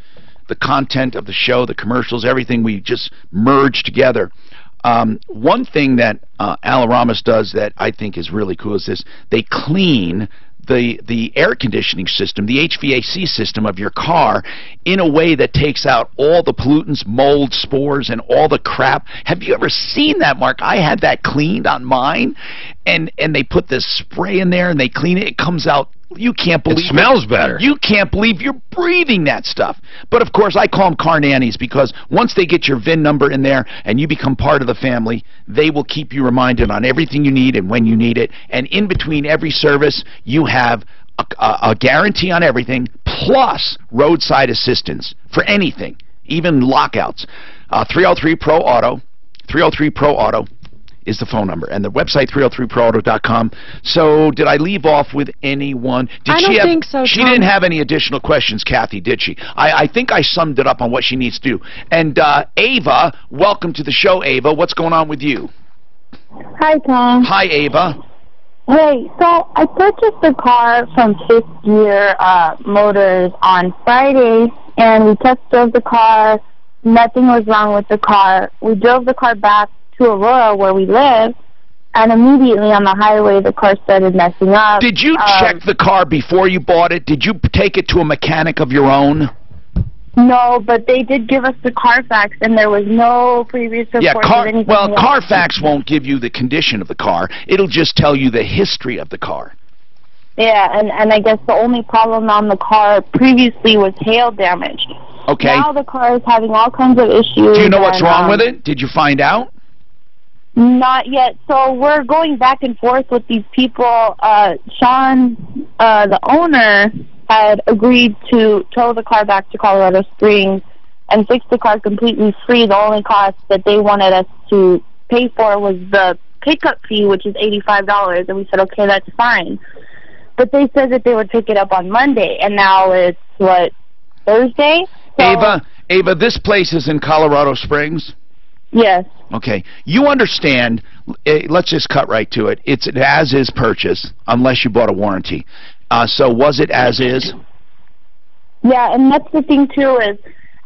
the content of the show, the commercials, everything we just merge together. One thing that Al Aramis does that I think is really cool is this. They clean the air conditioning system, the HVAC system of your car in a way that takes out all the pollutants, mold, spores, and all the crap. Have you ever seen that, Mark? I had that cleaned on mine, and they put this spray in there and they clean it. It comes out. You can't believe it smells better. You can't believe you're breathing that stuff. But of course, I call them car nannies because once they get your VIN number in there and you become part of the family, they will keep you reminded on everything you need and when you need it. And in between every service, you have a guarantee on everything plus roadside assistance for anything, even lockouts. 303-PRO-AUTO, 303-PRO-AUTO. Is the phone number, and the website 303proauto.com. So did I leave off with anyone? I don't think so, She Tom. didn't have any additional questions, Kathy, did she? I think I summed it up on what she needs to do. And Ava, welcome to the show, Ava. What's going on with you? Hi, Tom. Hi, Ava. Hey, so I purchased a car from Fifth Gear Motors on Friday, and we test drove the car. Nothing was wrong with the car. We drove the car back to Aurora, where we live, and immediately on the highway the car started messing up. Did you check the car before you bought it? Did you take it to a mechanic of your own? No, but they did give us the Carfax, and there was no previous report. Yeah, of anything else. Carfax won't give you the condition of the car. It'll just tell you the history of the car. Yeah, and I guess the only problem on the car previously was hail damage. Okay. Now the car is having all kinds of issues. Do you know what's wrong with it? Did you find out? Not yet. So we're going back and forth with these people. Sean, the owner, had agreed to tow the car back to Colorado Springs and fix the car completely free. The only cost that they wanted us to pay for was the pickup fee, which is $85, and we said, okay, that's fine. But they said that they would pick it up on Monday, and now it's, what, Thursday? So, Ava, this place is in Colorado Springs? Yes. Okay. You understand, let's just cut right to it. It's an as-is purchase, unless you bought a warranty. So was it as-is? Yeah, and that's the thing, too, is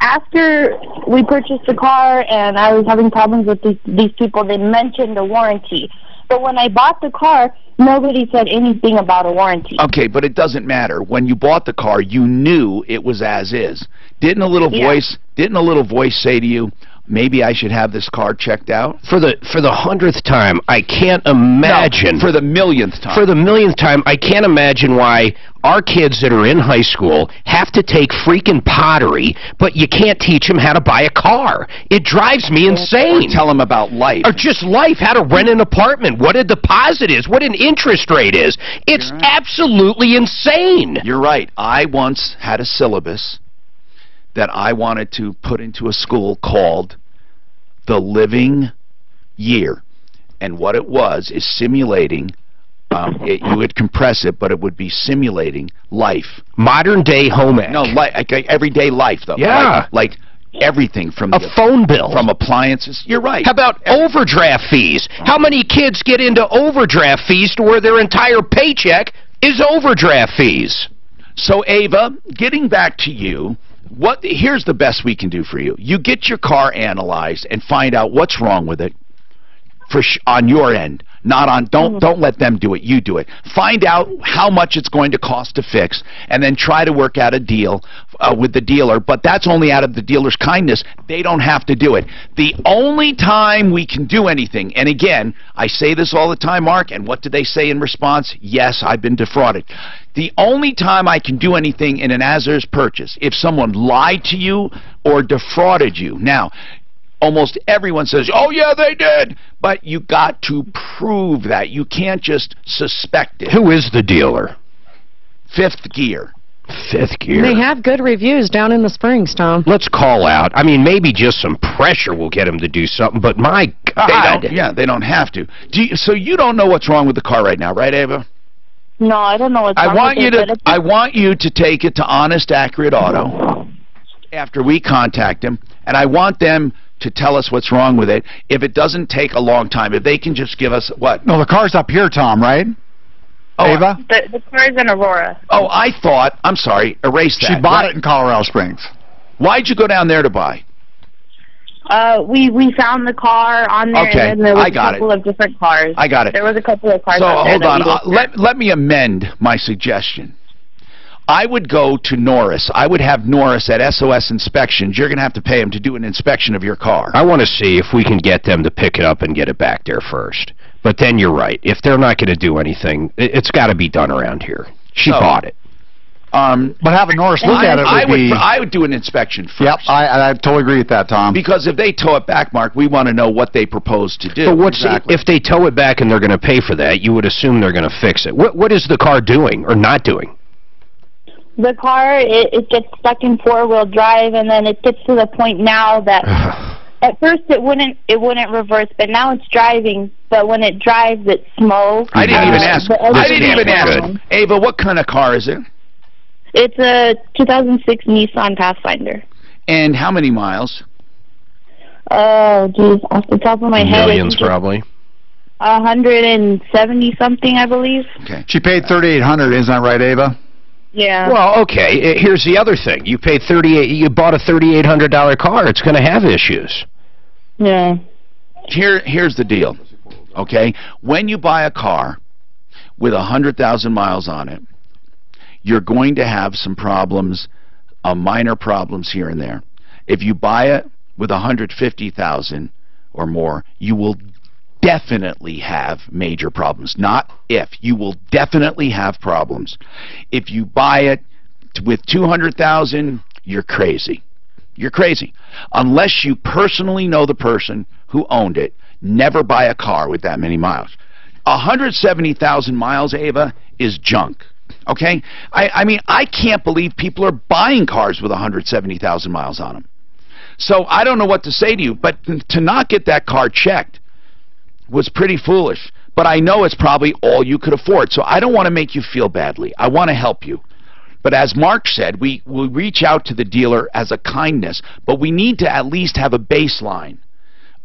after we purchased the car and I was having problems with these people, they mentioned a warranty. But when I bought the car, nobody said anything about a warranty. Okay, but it doesn't matter. When you bought the car, you knew it was as-is. Didn't a little voice say to you, maybe I should have this car checked out? For the 100th time, I can't imagine. No, for the 1,000,000th time. For the 1,000,000th time, I can't imagine why our kids that are in high school have to take freaking pottery, but you can't teach them how to buy a car. It drives me insane. Or tell them about life. Or just life, how to rent an apartment, what a deposit is, what an interest rate is. It's absolutely insane. You're right. I once had a syllabus that I wanted to put into a school called The Living Year. And what it was is simulating, you would compress it, but it would be simulating life. Modern day home ec. No, like everyday life, though. Yeah. Like everything from a phone bill. From appliances. You're right. How about overdraft fees? How many kids get into overdraft fees to where their entire paycheck is overdraft fees? So, Ava, getting back to you, here's the best we can do for you. You get your car analyzed and find out what's wrong with it on your end. Not on don't let them do it, you do it. Find out how much it's going to cost to fix and then try to work out a deal with the dealer, but that's only out of the dealer's kindness. They don't have to do it. The only time we can do anything, and again, I say this all the time, Mark, and what do they say in response? Yes, I've been defrauded. The only time I can do anything in an as-is purchase, if someone lied to you or defrauded you. Now, almost everyone says, oh, yeah, they did. But you got to prove that. You can't just suspect it. Who is the dealer? Fifth Gear. Fifth Gear. They have good reviews down in the Springs, Tom. Let's call out. I mean, maybe just some pressure will get them to do something, but my God. They don't have to. So you don't know what's wrong with the car right now, right, Ava? No, I don't know what's wrong with it. I want you to take it to Honest Accurate Auto after we contact them, and I want them to tell us what's wrong with it. If it doesn't take a long time, if they can just give us what? No, the car's up here, Tom, right? Oh, Ava? The car's in Aurora. Oh, I'm sorry, erase that. She bought it in Colorado Springs. Why'd you go down there to buy? We found the car on there, okay, and there was a couple of different cars. I got it. There was a couple of cars so on there. Hold on. Let me amend my suggestion. I would go to Norris. I would have Norris at SOS Inspections. You're going to have to pay him to do an inspection of your car. I want to see if we can get them to pick it up and get it back there first. But then you're right. If they're not going to do anything, it's got to be done around here. She bought it. But having Norris look at it I would do an inspection first. Yep, I totally agree with that, Tom. Because if they tow it back, Mark, we want to know what they propose to do. But if they tow it back and they're going to pay for that, you would assume they're going to fix it. What is the car doing or not doing? The car, it gets stuck in four-wheel drive, and then it gets to the point now that at first it wouldn't reverse, but now it's driving. But when it drives, it smokes. I didn't even ask. Ava, what kind of car is it? It's a 2006 Nissan Pathfinder. And how many miles? Oh, geez, off the top of my head. Millions, probably. 170 something, I believe. Okay. She paid $3,800, isn't that right, Ava? Yeah. Well, okay. Here's the other thing. You paid You bought a $3,800 car. It's going to have issues. Yeah. Here's the deal. Okay, when you buy a car with 100,000 miles on it, you're going to have some problems, minor problems here and there. If you buy it with 150,000 or more, you will definitely have major problems. Not if. You will definitely have problems. If you buy it with 200,000, you're crazy. You're crazy. Unless you personally know the person who owned it, never buy a car with that many miles. 170,000 miles, Ava, is junk. Okay? I mean, I can't believe people are buying cars with 170,000 miles on them. So I don't know what to say to you, but to not get that car checked was pretty foolish. But I know it's probably all you could afford. So I don't want to make you feel badly. I want to help you. But as Mark said, we will reach out to the dealer as a kindness, but we need to at least have a baseline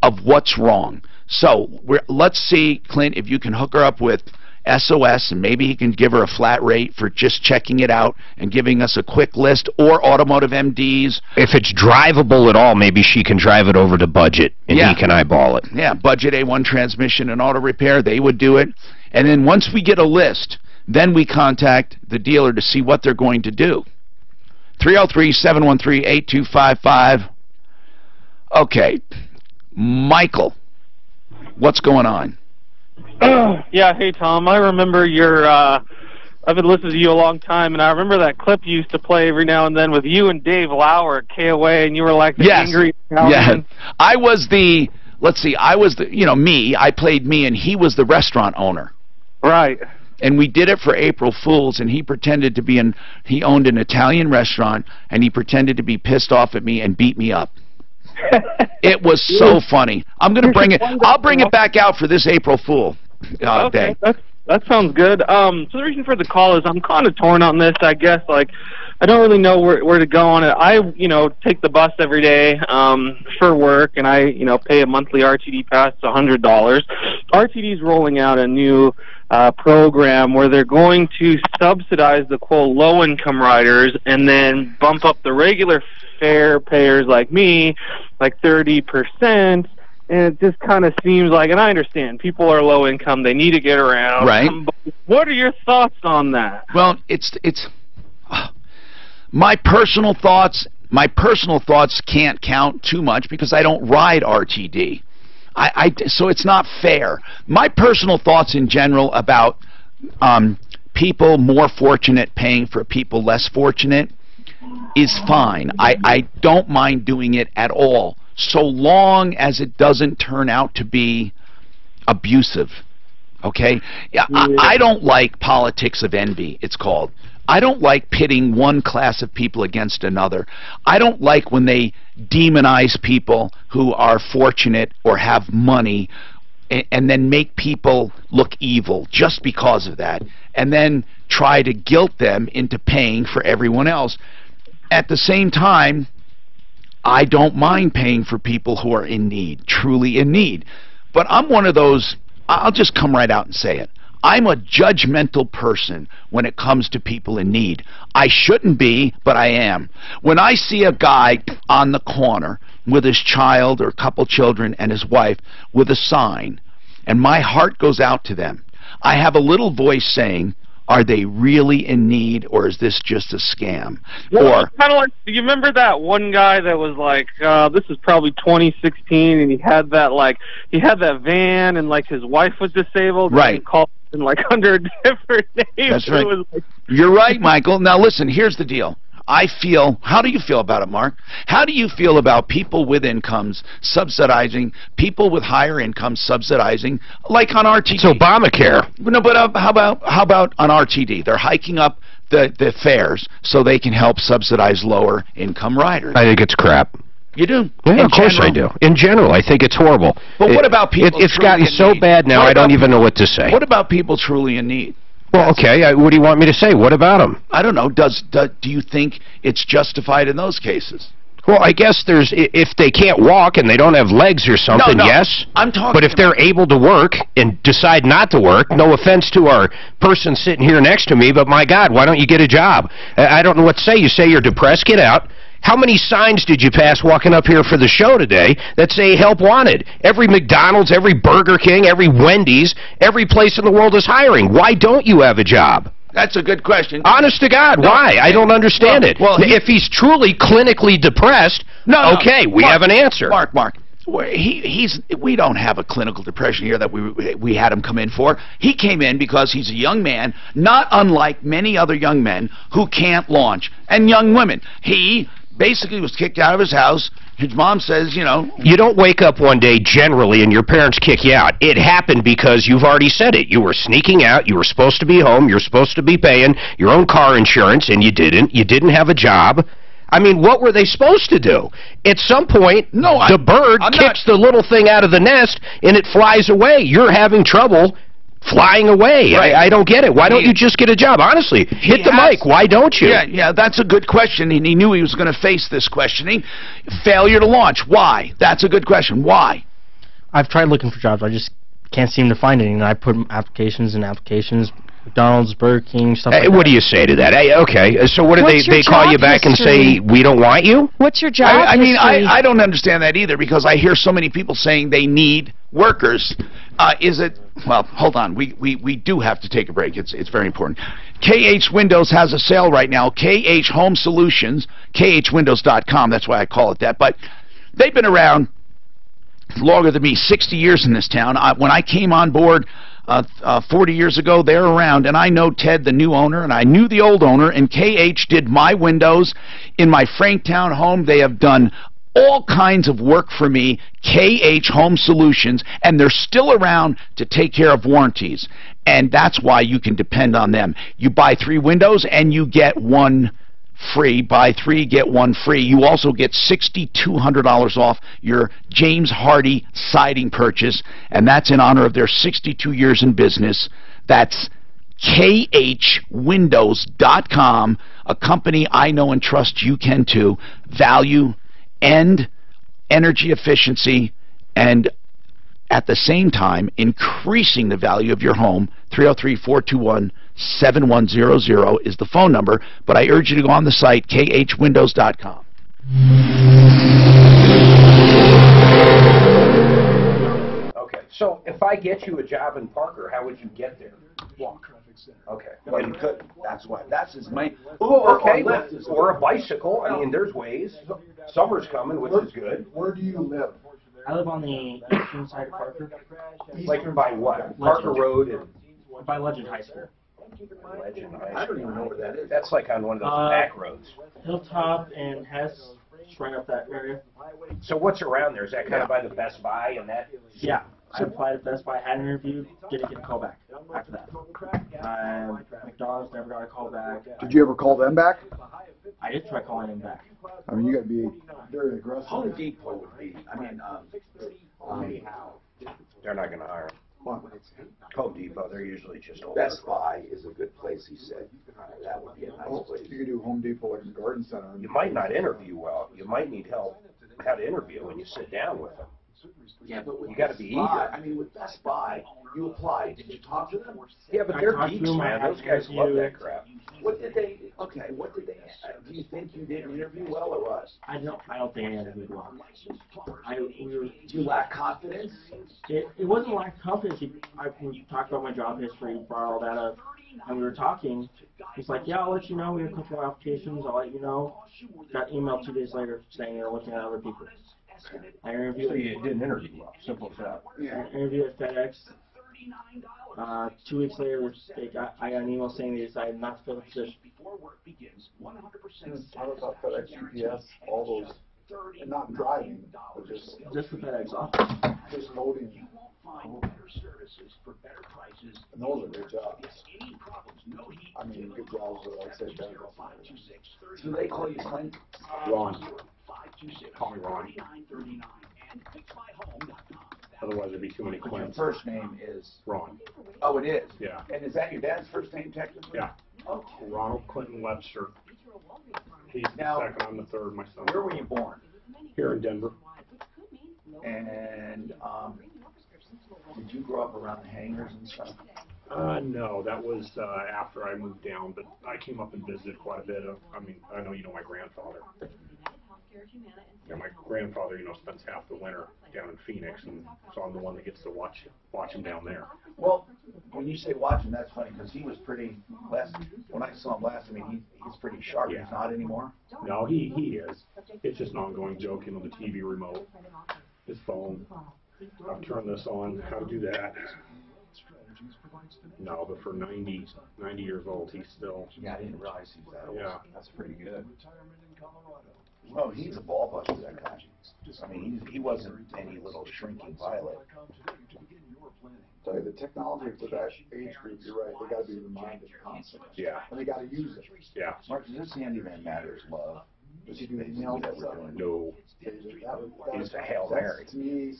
of what's wrong. So let's see, Clint, if you can hook her up with SOS, and maybe he can give her a flat rate for just checking it out and giving us a quick list, or Automotive MDs. If it's drivable at all, maybe she can drive it over to Budget, and he can eyeball it. Yeah, Budget, A1 Transmission, and Auto Repair, they would do it. And then once we get a list, then we contact the dealer to see what they're going to do. 303-713-8255. Okay, Michael, what's going on? Yeah, hey Tom, I remember your, I've been listening to you a long time, and I remember that clip you used to play every now and then with you and Dave Lauer at KOA, and you were like the angry Italian. Yeah, I was the, let's see, I was the, you know, me, I played me, and he was the restaurant owner. Right. And we did it for April Fools, and he pretended to be he owned an Italian restaurant, and he pretended to be pissed off at me and beat me up. It was so funny. I'm going to bring it, I'll bring it back out for this April Fool day. That sounds good. So the reason for the call is I'm kind of torn on this, I guess. Like, I don't really know where to go on it. I, take the bus every day for work, and I, pay a monthly RTD pass, $100. RTD's rolling out a new program where they're going to subsidize the, quote, low-income riders and then bump up the regular fare payers like me, like 30%. And it just kind of seems like, and I understand, people are low income, they need to get around. Right. What are your thoughts on that? Well, it's my personal thoughts can't count too much because I don't ride RTD. So it's not fair. My personal thoughts in general about people more fortunate paying for people less fortunate is fine. I don't mind doing it at all, so long as it doesn't turn out to be abusive. Okay? I don't like politics of envy, it's called. I don't like pitting one class of people against another. I don't like when they demonize people who are fortunate or have money and then make people look evil just because of that, and then try to guilt them into paying for everyone else. At the same time, I don't mind paying for people who are in need, truly in need. But I'm one of those, I'll just come right out and say it. I'm a judgmental person when it comes to people in need. I shouldn't be, but I am. When I see a guy on the corner with his child or a couple children and his wife with a sign, and my heart goes out to them, I have a little voice saying, are they really in need, or is this just a scam? Well, or kind of like, do you remember that one guy that was like, this is probably 2016, and he had that van, and like his wife was disabled, right? And he called in like 100 different names. That's right. It was like, you're right, Michael. Now listen, here's the deal. How do you feel about it, Mark? How do you feel about people with incomes subsidizing, people with higher incomes subsidizing, like on RTD? It's Obamacare. No, but how about on RTD? They're hiking up the fares so they can help subsidize lower income riders. I think it's crap. You do? Yeah, of course I do. In general, I think it's horrible. But what about people? It's gotten so bad now, I don't even know what to say. What about people truly in need? Well, okay, what do you want me to say? What about them? I don't know. Do you think it's justified in those cases? Well, I guess if they can't walk and they don't have legs or something, no, yes. I'm talking but if they're able to work and decide not to work, no offense to our person sitting here next to me, but my God, why don't you get a job? I don't know what to say. You say you're depressed, get out. How many signs did you pass walking up here for the show today that say help wanted? Every McDonald's, every Burger King, every Wendy's, every place in the world is hiring. Why don't you have a job? That's a good question. Honest to God, why? I don't understand it. Well, if he's truly clinically depressed, okay, we have an answer. Mark, we don't have a clinical depression here that we had him come in for. He came in because he's a young man, not unlike many other young men who can't launch, and young women. He basically was kicked out of his house. His mom says, you know... You don't wake up one day generally and your parents kick you out. It happened because you've already said it. You were sneaking out. You were supposed to be home. You're supposed to be paying your own car insurance, and you didn't. You didn't have a job. I mean, what were they supposed to do? At some point, the bird kicks the little thing out of the nest, and it flies away. You're having trouble flying away. Right. I don't get it. Why don't you just get a job? Honestly, hit the mic. Why don't you? Yeah, that's a good question, and he knew he was going to face this questioning. Failure to launch. Why? That's a good question. Why? I've tried looking for jobs. I just can't seem to find any, and I put applications and applications. McDonald's, Burger King, stuff like that. What do you say to that? Hey, okay, so what do they call you back and say, we don't want you? What's your job I mean, history? I don't understand that either, because I hear so many people saying they need workers. Is it... Well, hold on. We do have to take a break. It's very important. KH Windows has a sale right now. KH Home Solutions, khwindows.com. That's why I call it that. But they've been around longer than me, 60 years in this town. When I came on board 40 years ago, they're around, and I know Ted, the new owner, and I knew the old owner, and KH did my windows in my Franktown home. They have done all kinds of work for me, KH Home Solutions, and they're still around to take care of warranties, and that's why you can depend on them. You buy 3 windows and you get 1 free. Buy 3, get 1 free. You also get $6,200 off your James Hardy siding purchase, and that's in honor of their 62 years in business. That's khwindows.com, a company I know and trust you can too. Value and energy efficiency, and at the same time increasing the value of your home. 303-421-7100 is the phone number, but I urge you to go on the site, khwindows.com. Okay, so if I get you a job in Parker, how would you get there? Walk. Okay. Well, you could. That's his main... Okay, or a bicycle. I mean, there's ways. Summer's coming, which is good. Where do you live? I live on the eastern side of Parker. Like by what? Parker Road and... By Legend High School. Legend High School. I don't even know where that is. That's like on one of those back roads. Hilltop and Hess, right up that area. So what's around there? Is that kind of by the Best Buy and that? Yeah. I applied at Best Buy, had an interview, didn't get a call back after that. McDonald's never got a call back. Did you ever call them back? I did try calling them back. I mean, you got to be very aggressive. Home Depot would be, they're not going to hire him. Home Depot, they're usually just over. Best Buy is a good place, he said. That would be a nice place. You could do Home Depot like in the garden center. You might not interview well. You might need help how to interview when you sit down with them. Yeah, but you got to be eager. I mean, with Best Buy, you applied. Did you talk to them? Yeah, but they're geeks, man. Those guys love that crap. What did they? Okay, what did they? Do you think you didn't interview well or what? I don't think I interviewed well. You lack confidence. It wasn't lack of confidence. We talked about my job history, brought all that up, and we were talking. He's like, "Yeah, I'll let you know. We have a couple of applications. I'll let you know." Got emailed 2 days later saying they're looking at other people. I interviewed. So you didn't interview well. Simple as that. Yeah. I interviewed at FedEx. 2 weeks later, I got an email saying they decided not to fill the position. I was off FedEx, UPS, all those, and not driving, but just the FedEx office. Just loading. And those are good jobs. I mean, good jobs are like, say, better. Do they call you Clint? Ron. Call me Ron. Otherwise, there'd be too many Your Clint's. first name is Ron. Oh, it is. Yeah. And is that your dad's first name, technically? Yeah. Okay. Ronald Clinton Webster. He's Now, the second. I'm the third. My son. Where were you born? Here in Denver. And did you grow up around the hangars and stuff? No, that was after I moved down, but I came up and visited quite a bit. I mean, I know you know my grandfather. Yeah, my grandfather, spends half the winter down in Phoenix, and so I'm the one that gets to watch him down there. Well, when you say watch him, that's funny, because he was pretty, when I saw him last, I mean, he's pretty sharp. Yeah. He's not anymore? No, he is. It's just an ongoing joke, the TV remote. his phone. I'll turn this on. How to do that? No, but for 90 years old, he's still. Yeah, I didn't realize he's that old. Yeah, that's pretty good. Well, he's a ball buster, that guy. I mean, he wasn't any little shrinking violet. Tell you, the technology for that age group, you're right, they got to be reminded constantly. Yeah. And they got to use it. Yeah. Mark, does this handyman matters love? Does he do emails and stuff? No. It's a Hail Mary. To me,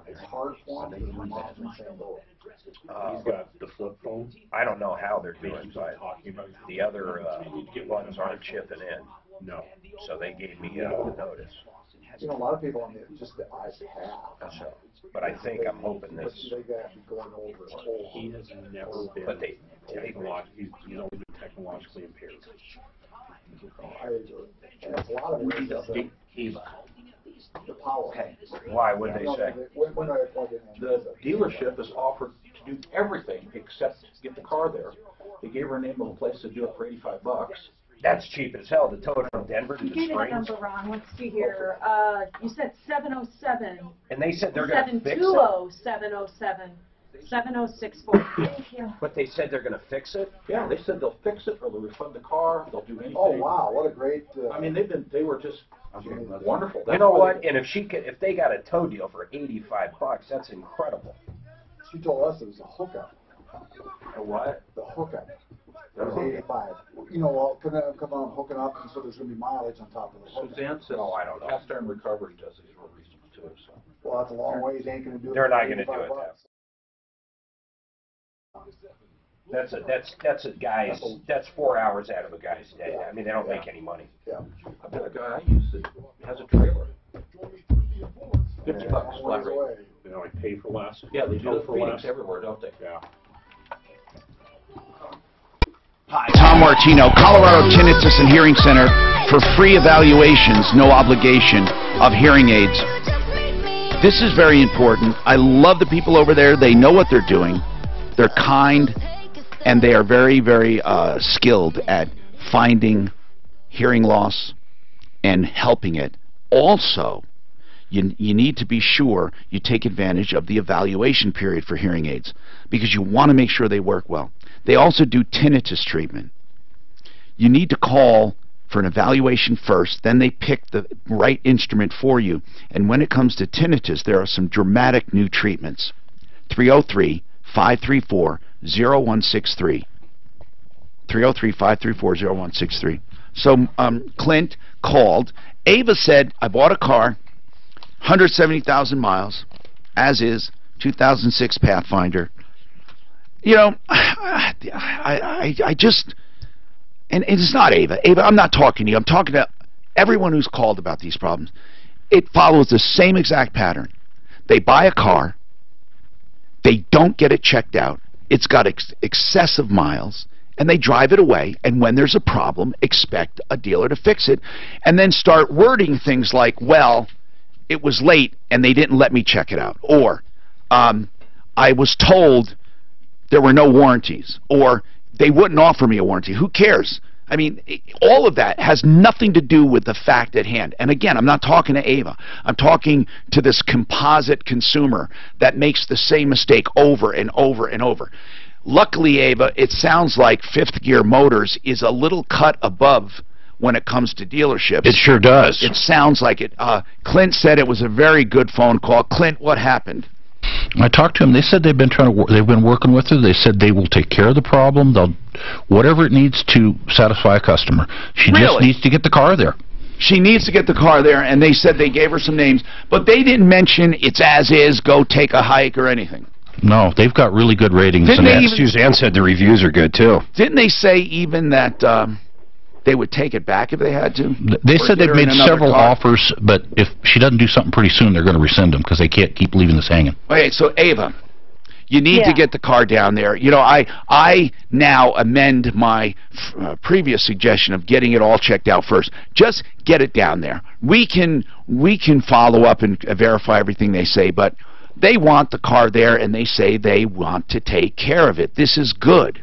it's hard for him to imagine saying, oh. He's got the flip phone. I don't know how they're doing, but the other ones aren't chipping in. No. So they gave me the notice. You know, a lot of people on just the iPad. So, but I think I'm hoping this. They got to be going over the whole. He has never been. But he's he's only been technologically impaired. And it's a lot of it is the power. Okay. Why would they say? When I plug it in. The dealership is offered to do everything except get the car there. They gave her a name of a place to do it for $85. That's cheap as hell to tow it from Denver to You the gave me the Springs. number wrong. Let's see here. You said 707. And they said they're going to fix it. 720-707. 7064. Thank you. But they said they're going to fix it? Yeah, they said they'll fix it or they'll refund the car. They'll do anything. Oh wow, what a great. I mean, they were just wonderful. You know what? And if they got a tow deal for $85, that's incredible. She told us it was a hookup. A what? The hookup. It was 85. You know, well, come on, hooking up, and so there's going to be mileage on top of the hookup. Suzanne said, I don't know. Cast Iron Recovery does these real reasonable too. So. Well, that's a long ways. They ain't going to do it. They're not going to do it. That's 4 hours out of a guy's day. I mean, they don't make any money. Yeah. I've got a guy I use that has a trailer. $50 flat rate. You know, like pay for less. Yeah, they do Tow it for Phoenix less. everywhere, don't they? Yeah. Hi, Tom Martino, Colorado Tinnitus and Hearing Center for free evaluations, no obligation, of hearing aids. This is very important. I love the people over there. They know what they're doing. They're kind, and they are very, very skilled at finding hearing loss and helping it. Also, you need to be sure you take advantage of the evaluation period for hearing aids because you want to make sure they work well. They also do tinnitus treatment. You need to call for an evaluation first, then they pick the right instrument for you. And when it comes to tinnitus, there are some dramatic new treatments. 303-534-0163. 303-534-0163. So Clint called. Ava said, I bought a car, 170,000 miles, as is, 2006 Pathfinder. You know, I just, and it's not Ava. Ava, I'm not talking to you. I'm talking to everyone who's called about these problems. It follows the same exact pattern. They buy a car. They don't get it checked out. It's got excessive miles, and they drive it away. And when there's a problem, expect a dealer to fix it, and then start wording things like, well, it was late, and they didn't let me check it out. Or, I was told there were no warranties, or they wouldn't offer me a warranty. Who cares? I mean, all of that has nothing to do with the fact at hand. And again, I'm not talking to Ava. I'm talking to this composite consumer that makes the same mistake over and over and over. Luckily, Ava, it sounds like Fifth Gear Motors is a little cut above when it comes to dealerships. It sure does. It sounds like it. Clint said it was a very good phone call. Clint, what happened? I talked to them. They said they've been working with her. They said they will take care of the problem. They'll whatever it needs to satisfy a customer. She just needs to get the car there. She needs to get the car there, and they said they gave her some names, but they didn't mention it's as is, go take a hike or anything. No, they've got really good ratings. Suzanne said the reviews are good too. Didn't they say even that they would take it back if they had to? They said they've made several offers, but if she doesn't do something pretty soon, they're going to rescind them because they can't keep leaving this hanging. Okay, so Ava, you need to get the car down there. You know, I now amend my previous suggestion of getting it all checked out first. Just get it down there. We can follow up and verify everything they say, but they want the car there, and they say they want to take care of it. This is good.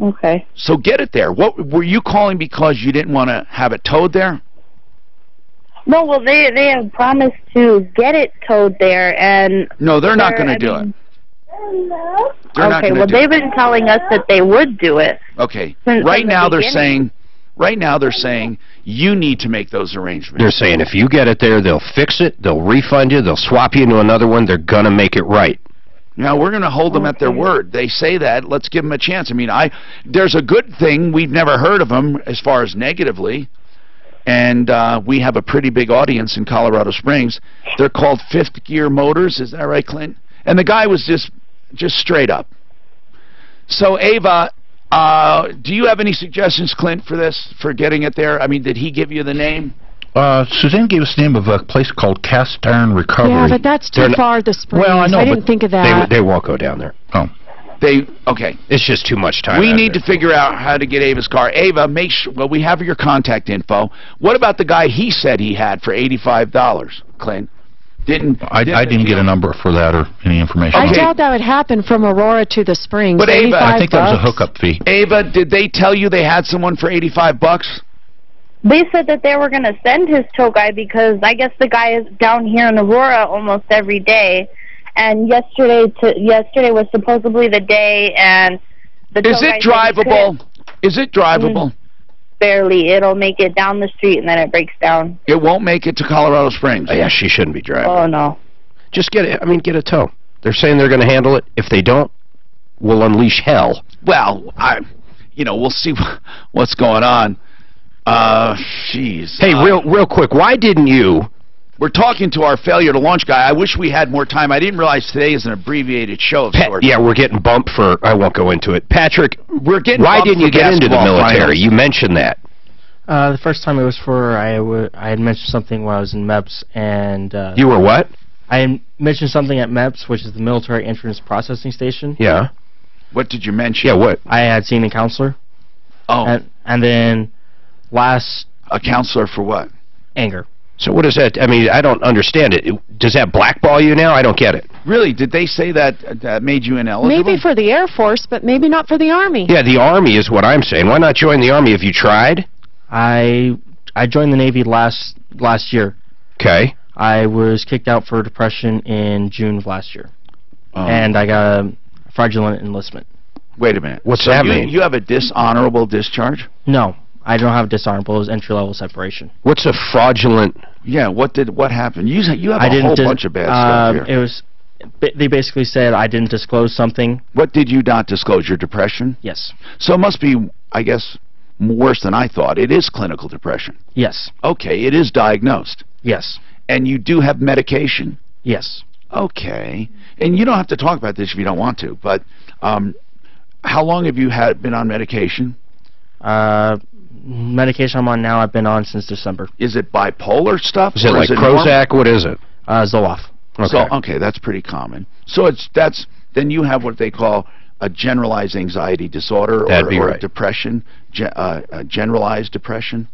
Okay. So get it there. What were you calling because you didn't want to have it towed there? No, well, they have promised to get it towed there, and... No, they're not going to do it. Okay, well, they've been telling us that they would do it. Okay. From Right the now they're beginning. saying you need to make those arrangements. They're saying if you get it there, they'll fix it, they'll refund you, they'll swap you into another one, they're going to make it right. Now, we're going to hold them at their word. They say that. Let's give them a chance. I mean, there's a good thing. We've never heard of them as far as negatively. And we have a pretty big audience in Colorado Springs. They're called Fifth Gear Motors. Is that right, Clint? And the guy was just straight up. So, Ava, do you have any suggestions, Clint, for this, for getting it there? I mean, did he give you the name? Suzanne gave us the name of a place called Cast Iron Recovery. Yeah, but that's too far, the Springs. Well, I know, didn't think of that. They won't go down there. Oh. Okay. It's just too much time. We need to figure out how to get Ava's car. Ava, make sure, well, we have your contact info. What about the guy he said he had for $85, Clint? I didn't get a number for that or any information. I doubt that would happen from Aurora to the Springs. But Ava, I think that was a hookup fee. Ava, did they tell you they had someone for $85? They said that they were going to send his tow guy because I guess the guy is down here in Aurora almost every day. And yesterday was supposedly the day, and the tow Is it guy said he drivable? Is it drivable? Barely. It'll make it down the street, and then it breaks down. It won't make it to Colorado Springs. Oh, yeah, she shouldn't be driving. Oh, no. Just get it. I mean, get a tow. They're saying they're going to handle it. If they don't, we'll unleash hell. Well, we'll see what's going on. Jeez. Hey, real quick, why didn't you... We're talking to our failure to launch guy. I wish we had more time. I didn't realize today is an abbreviated show of sorts. Yeah, we're getting bumped for... I won't go into it. Patrick, why didn't you get into the military? Finals. You mentioned that. The first time it was for... I had mentioned something while I was in MEPS, and... you were what? I had mentioned something at MEPS, which is the Military Entrance Processing Station. Yeah. What did you mention? Yeah, what? I had seen a counselor. Oh. And then A counselor for what? Anger. So what is that? I mean, I don't understand it. Does that blackball you now? I don't get it. Really? Did they say that made you ineligible? Maybe for the Air Force, but maybe not for the Army. Yeah, the Army is what I'm saying. Why not join the Army? Have you tried? I joined the Navy last year. Okay. I was kicked out for depression in June of last year. Oh. And I got a fraudulent enlistment. Wait a minute. What's that mean? You have a dishonorable discharge? No. I don't have dishonorable. It was entry-level separation. What's a fraudulent... Yeah, what happened? You have a whole bunch of bad stuff here. It was... They basically said I didn't disclose something. What did you not disclose? Your depression? Yes. So it must be, I guess, worse than I thought. It is clinical depression. Yes. Okay, it is diagnosed. Yes. And you do have medication? Yes. Okay. And you don't have to talk about this if you don't want to, but how long have you been on medication? Medication I'm on now, I've been on since December. Is it bipolar stuff? Is it like Prozac? What is it? Zoloft. Okay. So, okay, that's pretty common. So then you have what they call a generalized anxiety disorder or depression, generalized depression.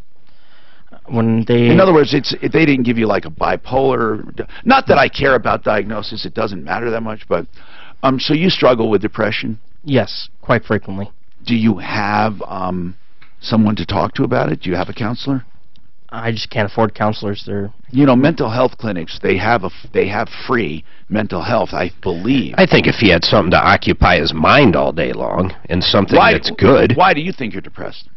In other words, they didn't give you like a bipolar. Not that I care about diagnosis; it doesn't matter that much. But so you struggle with depression? Yes, quite frequently. Do you have someone to talk to about it? Do you have a counselor? I just can't afford counselors. Mental health clinics, they have free mental health, I believe. I think if he had something to occupy his mind all day long and something that's good. Why do you think you're depressed?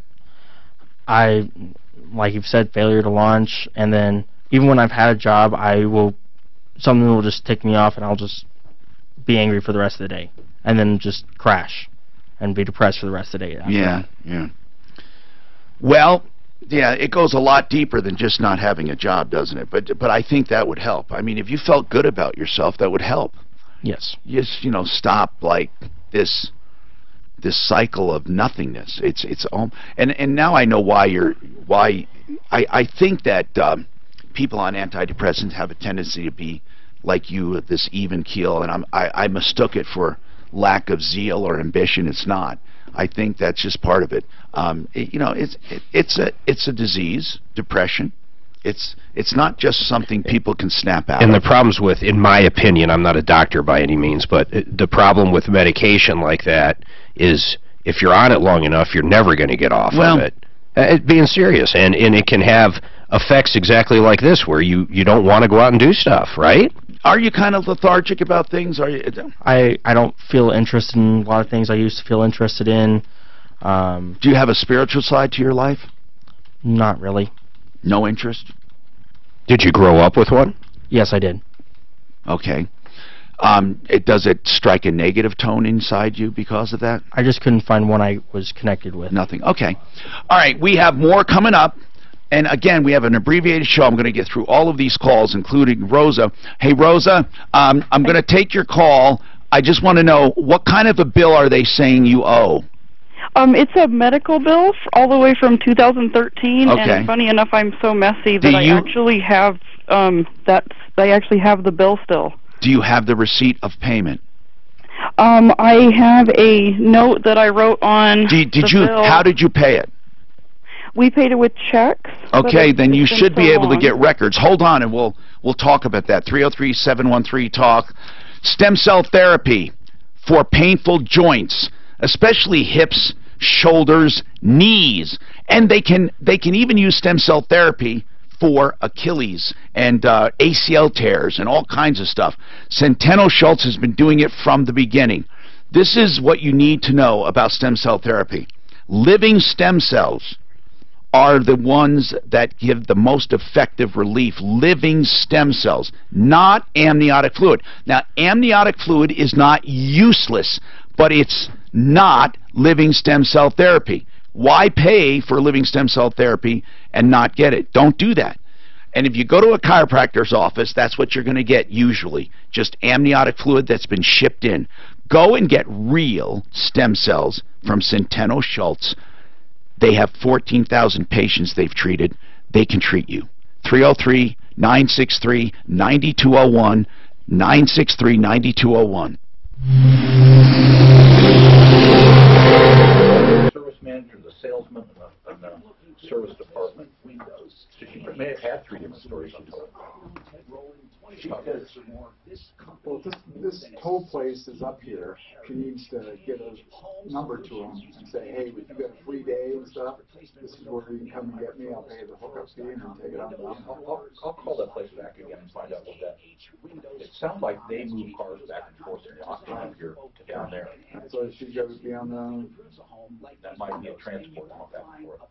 Like you've said, failure to launch, and then even when I've had a job, something will just tick me off, and I'll just be angry for the rest of the day, and then just crash and be depressed for the rest of the day. Yeah. Well, yeah, it goes a lot deeper than just not having a job, doesn't it? But I think that would help. I mean, if you felt good about yourself, that would help. Yes. Just stop like this cycle of nothingness. It's and now I know why I think that people on antidepressants have a tendency to be like you, this even keel, and I mistook it for lack of zeal or ambition. It's not. I think that's just part of it. It's a disease, depression. It's not just something people can snap out. And the problems with, in my opinion, I'm not a doctor by any means, but the problem with medication like that is if you're on it long enough, you're never going to get off of it. Being serious, and it can have effects exactly like this, where you don't want to go out and do stuff, right? Are you kind of lethargic about things? Are you? I don't feel interested in a lot of things I used to feel interested in. Do you have a spiritual side to your life? Not really. No interest? Did you grow up with one? Yes, I did. Okay. Does it strike a negative tone inside you because of that? I just couldn't find one I was connected with. Nothing. Okay. All right, we have more coming up. And again, we have an abbreviated show. I'm going to get through all of these calls, including Rosa. Hey, Rosa, I'm going to take your call. I just want to know, what kind of a bill are they saying you owe? It's a medical bill all the way from 2013, Okay. and funny enough, I'm so messy that I actually have I actually have the bill still. Do you have the receipt of payment? I have a note that I wrote on Did the you? bill. How did you pay it? We paid it with checks. Okay, then you should be able to long. get records. Hold on, and we'll talk about that. 303-713-TALK. Stem cell therapy for painful joints, especially hips, shoulders, knees, and they can even use stem cell therapy for Achilles and ACL tears and all kinds of stuff. Centeno Schultz has been doing it from the beginning. This is what you need to know about stem cell therapy. Living stem cells are the ones that give the most effective relief. Living stem cells, not amniotic fluid. Now, amniotic fluid is not useless, but it's not living stem cell therapy. Why pay for living stem cell therapy and not get it? Don't do that. And if you go to a chiropractor's office, that's what you're going to get usually, just amniotic fluid that's been shipped in. Go and get real stem cells from Centeno Schultz. They have 14,000 patients they've treated. They can treat you. 303-963-9201, 963-9201. Service manager, the salesman, and the service department. So she may have had 3 different stories she told. Well, this toll place is up here. She needs to get a number to them and say, hey, if you got a free day and stuff, this is where you can come and get me. I'll pay the hookup fee and then take it on the I'll call that place back again and find out what that. It sounds like they move cars back and forth from Rockland here to down there. So she's got to be on the. That might be a transport going back and forth.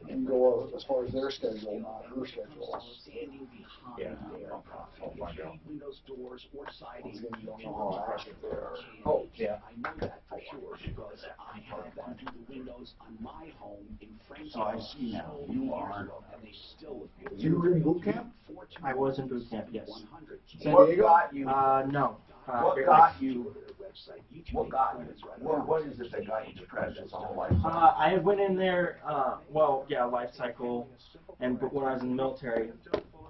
And go as far as their schedule, not her schedule. Yeah, I'll find out. Windows, doors, or siding. Oh, yeah. I know that for sure because I had them do the windows on my home in Frankfurt. Oh, I see now. You are. And they still. You were in boot camp? I was in boot camp, yes. San Diego? No. What got you? What got you? What is it that got you depressed? It's a whole life. I went in there, life cycle, and when I was in the military,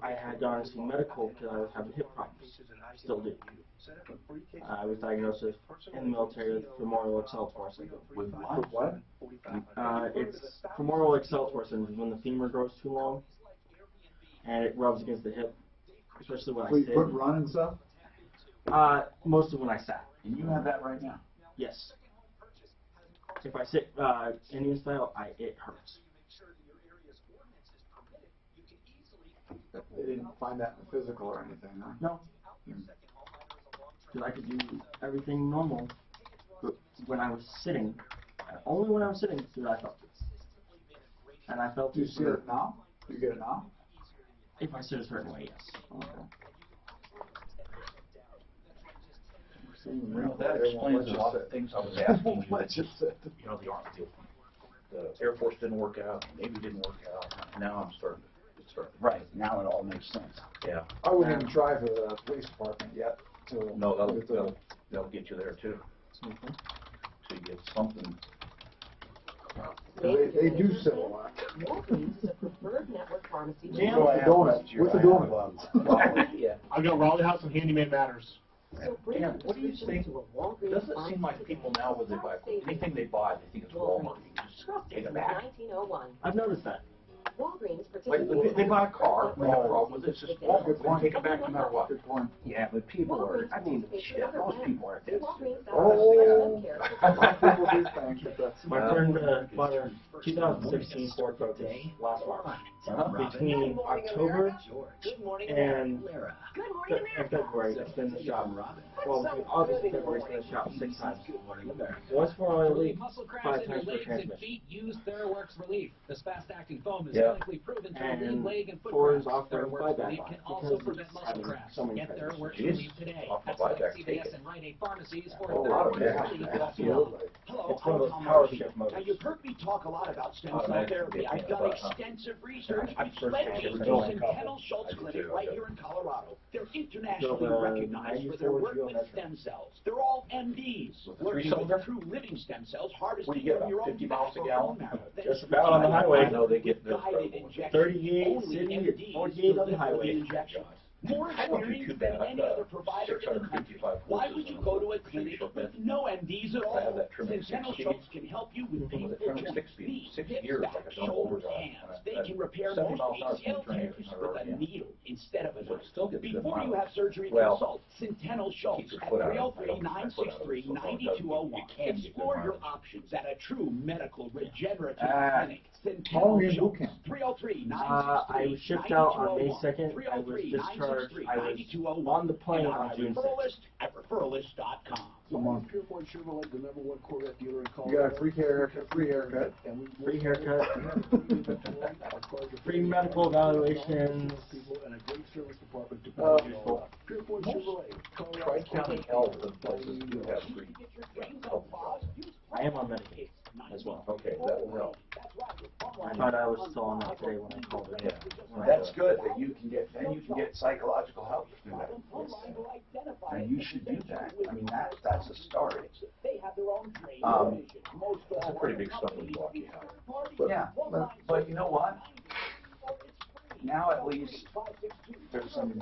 I had gone to see medical because I was having hip problems. Still do. I was diagnosed in the military with femoral exceltor syndrome. With what? It's femoral exceltor syndrome, when the femur grows too long, and it rubs against the hip, especially when I sit. You couldn't run and stuff? Mostly when I sat. And you have that right now? Yes. If I sit Indian style, it hurts. They didn't find that in the physical or anything, huh? No. Because I could do everything normal, but when I was sitting, only when I was sitting did I felt it. And I felt Do you see it now? Do you get it now? If I sit a certain way, yes. Okay. Well, that explains a lot of things I was asking you. You know, the Air Force didn't work out, Navy didn't work out. Now I'm starting to. Right, now it all makes sense. Yeah. I wouldn't even try for the police department yet. No, they'll get you there too. So you get something. They do civil work. Walgreens is a preferred network pharmacy. With the donuts. With the donuts. Yeah. I've got Raleigh House and Handyman Matters. Dan, what do you think? Doesn't it seem like people now, when they buy anything they buy, they think it's Walmart. You just take it back. I've noticed that. Like, they buy a car, we have a problem with it, it's just Walmart, take it back no matter what. Good point. Yeah, but people are, I mean, shit, most people aren't that stupid. Oh, a lot of people do think that that's... My friend bought a 2016 Ford Focus last March. Between October and February, it's been in the shop. Well, between August and February, it's been in the shop 6 times. Once for oil leak, 5 times for transmission. Yeah. And Ford is offering buyback because it's having so many transmissions. Off the buyback ticket. A lot of Absolutely. It's one of those power shift motors. Now, you've heard me talk a lot about stem cell Automatic therapy. I've done extensive research. I'm We've led firsthand teams doing in it. Kennel Schultz Clinic right here in Colorado. They're internationally So the recognized for their 94 work with geometric. stem cells. They're all MDs, With the working three-cylinder? with true living stem cells, hardest What to do you get, from your about own 50 miles a gallon? Just about on the highway. I know they get the guided injection. 38 Only city, MDs 48 on the deliver highway. injection. More I don't do too experience bad. than any other provider in the country. 655 Why horses would you on go the to a clinic short with bed. no MDs at I have all? that trim at Centennial 6 Schultz can help you with With painful the trim at joints, 6 speed, knees, 6 hips, years, back, like I've done shoulders, overdrive. hands. They can repair 70 most miles an hour ACL speed train tears on the with road, a yeah. needle instead of a So it still gets good Before you mileage. have surgery, Well, consult Centennial Schultz keep your at foot out of it. 303-963-9201. Explore your options at a true medical regenerative Uh, clinic. How long Centennial in boot Schultz, camp? 303-963-9201. I was shipped out on May 2nd. I was discharged. I was on the plane on June 6th. At referralist.com. A month. Pureborn Chevrolet, the #1 Corvette dealer in You got a free haircut, Free haircut, free medical evaluations. And a great service department to Oh. Pureborn Chevrolet. Tri-County Health and places do have free. I am on Medicaid as well. Okay, that will help. I thought I was still on that today when I called it. Yeah. That's good, that you can get, then you can get psychological help through that. And you should do that. I mean, that's a start. It's a pretty big stumbling block you have. Yeah, but you know what? Now at least there's some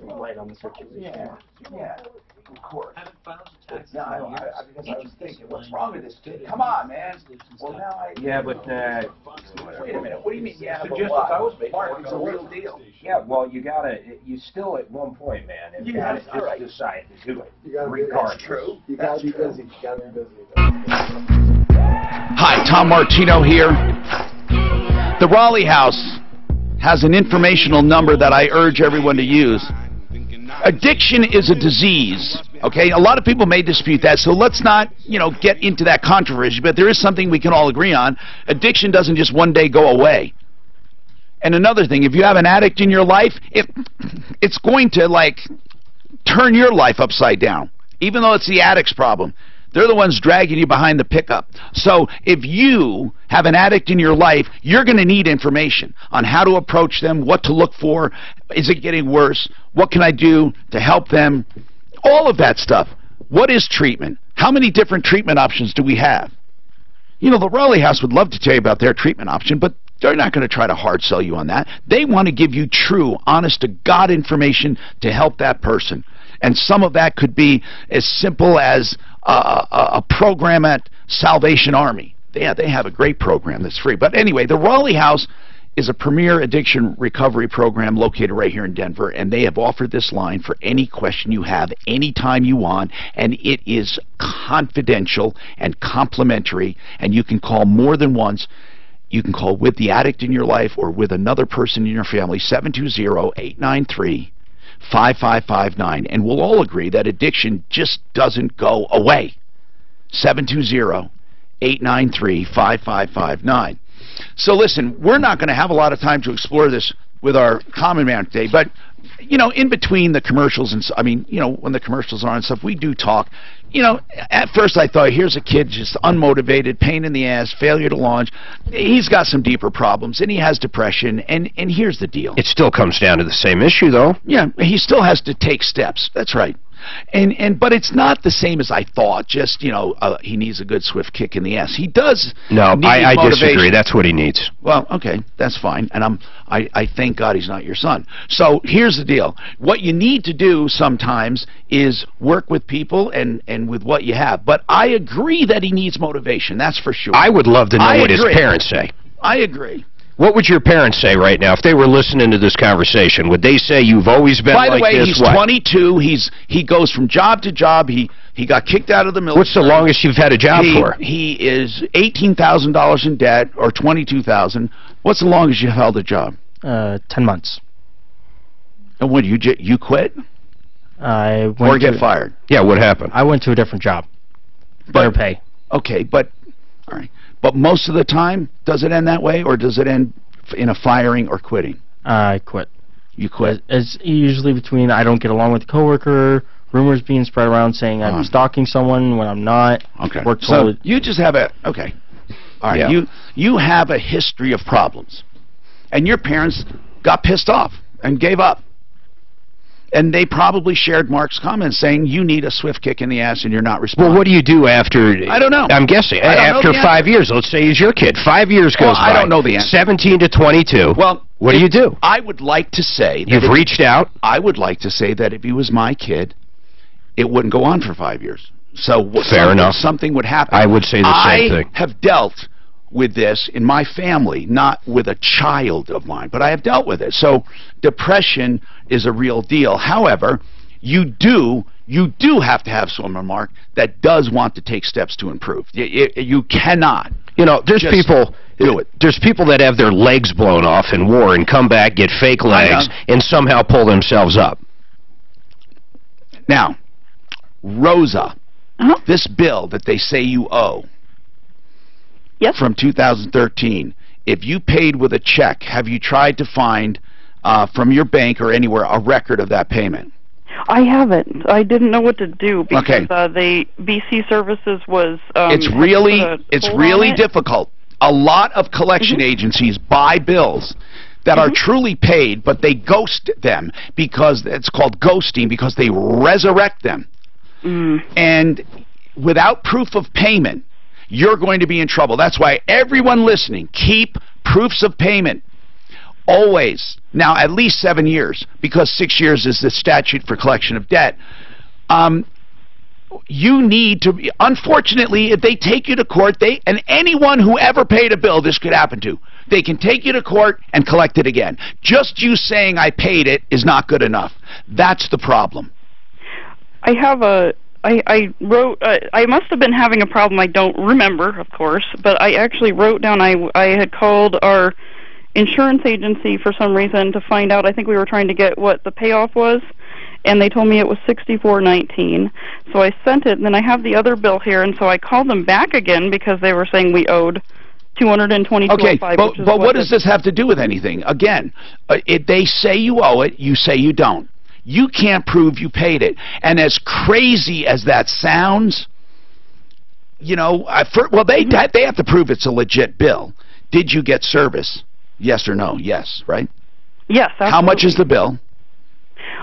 light on the situation. Yeah, of course. No, because I was thinking, what's wrong with this kid? Come on, man. Well, now Yeah, but, wait a minute. What do you mean? Yeah, but Suggestions what? I was making Mark, weren't it's a gonna real work. deal. yeah, well, you still at one point, man, have Yeah, got to you're right. just decide to do it. You gotta be, Regardless. that's true. You That's gotta be true. busy. You gotta be busy. Hi, Tom Martino here. The Raleigh House has an informational number that I urge everyone to use. Addiction is a disease, okay? A lot of people may dispute that, so let's not, get into that controversy, but there is something we can all agree on. Addiction doesn't just one day go away. And another thing, if you have an addict in your life, it's going to, turn your life upside down, even though it's the addict's problem. They're the ones dragging you behind the pickup. So if you have an addict in your life, you're going to need information on how to approach them, what to look for, is it getting worse, what can I do to help them, all of that stuff. What is treatment? How many different treatment options do we have? The Raleigh House would love to tell you about their treatment option, but they're not going to try to hard sell you on that. They want to give you true, honest-to-God information to help that person. And some of that could be as simple as a program at Salvation Army. Yeah, they have a great program that's free. But anyway, the Raleigh House is a premier addiction recovery program located right here in Denver, and they have offered this line for any question you have, anytime you want, and it is confidential and complimentary, and you can call more than once. You can call with the addict in your life or with another person in your family, 720-893-5559, and we'll all agree that addiction just doesn't go away. 720-893-5559. So listen, we're not going to have a lot of time to explore this with our common man today, but in between the commercials and when the commercials are and stuff, we do talk. At first I thought, here's a kid just unmotivated, pain in the ass, failure to launch. He's got some deeper problems, and he has depression, and here's the deal. It still comes down to the same issue, though. Yeah, he still has to take steps. That's right. But it's not the same as I thought. Just he needs a good swift kick in the ass. He does. No, need I motivation. disagree. That's what he needs. Well, okay, that's fine. And I thank God he's not your son. So here's the deal. What you need to do sometimes is work with people and with what you have. But I agree that he needs motivation. That's for sure. I would love to know what his parents say. I agree. What would your parents say right now if they were listening to this conversation? Would they say you've always been like this? By the way, he's 22. He goes from job to job. He got kicked out of the military. What's the longest you've had a job for? He is $18,000 in debt, or $22,000. What's the longest you've held a job? 10 months. And what, you quit? I went or get fired? Yeah, what happened? I went to a different job. Better pay. Okay, but all right. But most of the time, does it end that way, or does it end in a firing or quitting? I quit. You quit? It's usually between I don't get along with a coworker, rumors being spread around saying I'm stalking someone when I'm not. Okay. So you just have a okay. All right. Yeah. You have a history of problems, and your parents got pissed off and gave up. And they probably shared Mark's comments saying you need a swift kick in the ass and you're not responding. Well, what do you do after... I don't know. I'm guessing. After 5 years, let's say he's your kid. 5 years goes by. I don't know the answer. 17 to 22. Well, what do you do? I would like to say... You've reached out? I would like to say that if he was my kid, it wouldn't go on for 5 years. So fair enough. Something would happen. I would say the same thing. I have dealt with this in my family, not with a child of mine, but I have dealt with it. So depression is a real deal. However, you do have to have someone, Mark, that does want to take steps to improve. You cannot. You know, there's people do it. There's people that have their legs blown off in war and come back, get fake legs, and somehow pull themselves up. Now, Rosa, this bill that they say you owe, from 2013, if you paid with a check, have you tried to find from your bank or anywhere a record of that payment? I haven't. I didn't know what to do because the BC Services was... it's really difficult. A lot of collection agencies buy bills that are truly paid, but they ghost them because it's called ghosting, because they resurrect them. And without proof of payment, you're going to be in trouble. That's why everyone listening, keep proofs of payment. Always. Now, at least 7 years, because 6 years is the statute for collection of debt. You need to, unfortunately, if they take you to court, and anyone who ever paid a bill, this could happen to, they can take you to court and collect it again. Just you saying I paid it is not good enough. That's the problem. I have I wrote, I must have been having a problem, I don't remember, of course, but I actually wrote down, I had called our insurance agency for some reason to find out, I think we were trying to get what the payoff was, and they told me it was $64.19, so I sent it, and then I have the other bill here, and so I called them back again because they were saying we owed $222.05. Okay, but what does this have to do with anything? Again, they say you owe it, you say you don't. You can't prove you paid it. And as crazy as that sounds, you know, they have to prove it's a legit bill. Did you get service? Yes or no? Yes, right? Yes, absolutely. How much is the bill?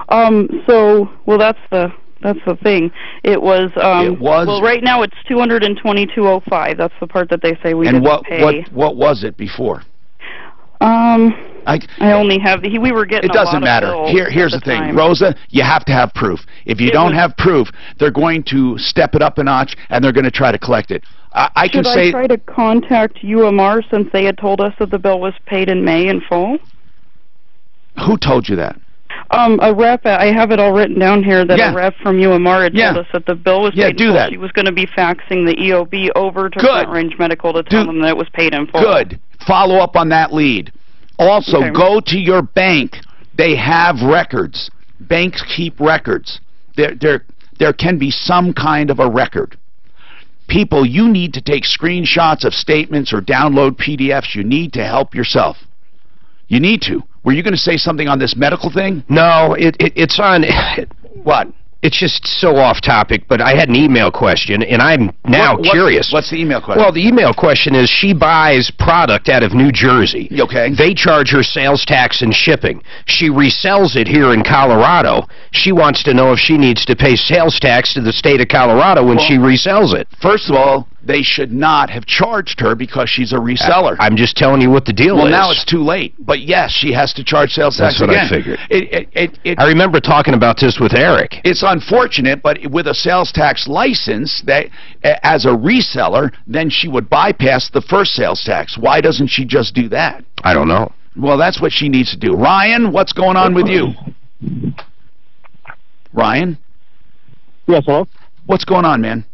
Well, that's the thing. It was well, right now it's $222.05. That's the part that they say we didn't pay. And what was it before? I only have we were getting. It doesn't matter. Here's the thing, Rosa. You have to have proof. If you don't have proof, they're going to step it up a notch and they're going to try to collect it. I can say. Should I try to contact UMR since they had told us that the bill was paid in May in full? Who told you that? A rep. I have it all written down here that a rep from UMR had told us that the bill was paid in full. She was going to be faxing the EOB over to Front Range Medical to tell them that it was paid in full. Good. Follow up on that lead. Also, go to your bank. They have records. Banks keep records. There can be some kind of a record. People, you need to take screenshots of statements or download PDFs. You need to help yourself. You need to. Were you going to say something on this medical thing? No, it's on... What? It's just so off topic, but I had an email question, and I'm now curious. What's the email question? Well, the email question is she buys product out of New Jersey. Okay. They charge her sales tax and shipping. She resells it here in Colorado. She wants to know if she needs to pay sales tax to the state of Colorado when she resells it. First of all, they should not have charged her because she's a reseller. I'm just telling you what the deal is. Well, now it's too late. But yes, she has to charge sales tax again. That's what I figured. I remember talking about this with Eric. It's unfortunate, but with a sales tax license, that as a reseller, then she would bypass the first sales tax. Why doesn't she just do that? I don't know. Well, that's what she needs to do. Ryan, what's going on with you? Ryan? Yes, hello? What's going on, man?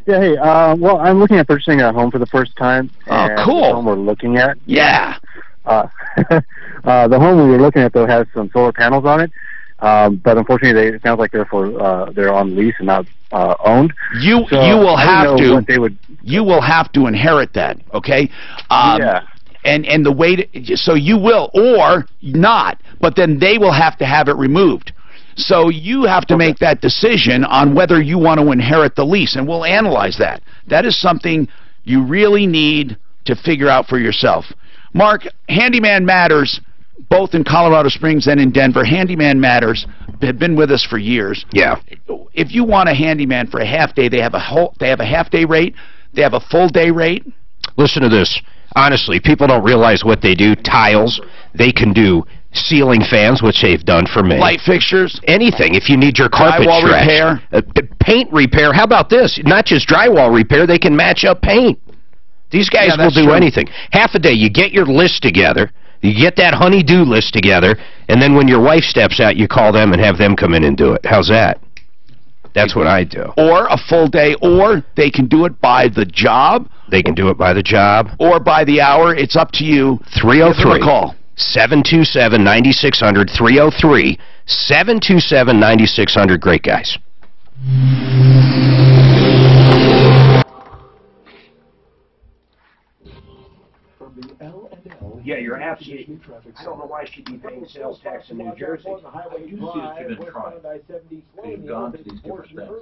Yeah, hey, well, I'm looking at purchasing a home for the first time. Oh, cool. The home we're looking at. Yeah. The home we were looking at, though, has some solar panels on it. But unfortunately, it sounds like they're on lease and not owned. You will have to inherit that, okay? Yeah. And the way to, so you will or not, but then they will have to have it removed. So you have to make that decision on whether you want to inherit the lease, and we'll analyze that. That is something you really need to figure out for yourself. Mark, Handyman Matters, both in Colorado Springs and in Denver, Handyman Matters have been with us for years. Yeah. If you want a handyman for a half day, they have a half day rate, they have a full day rate. Listen to this. Honestly, people don't realize what they do. Tiles, they can do ceiling fans, which they've done for me. Light fixtures. Anything. If you need your carpet drywall stretched. repair. Paint repair. How about this? Not just drywall repair, they can match up paint. These guys will do anything. Half a day, you get your list together, you get that honey-do list together, and then when your wife steps out, you call them and have them come in and do it. How's that? That's what I do. Or a full day, or they can do it by the job. They can do it by the job. Or by the hour. It's up to you. 303. Call. 727-9600. 303. 727-9600. Great guys. Yeah, you're absolutely. I don't know why she'd be paying sales tax in New Jersey. I do see that you've been trying. You've gone to these different steps.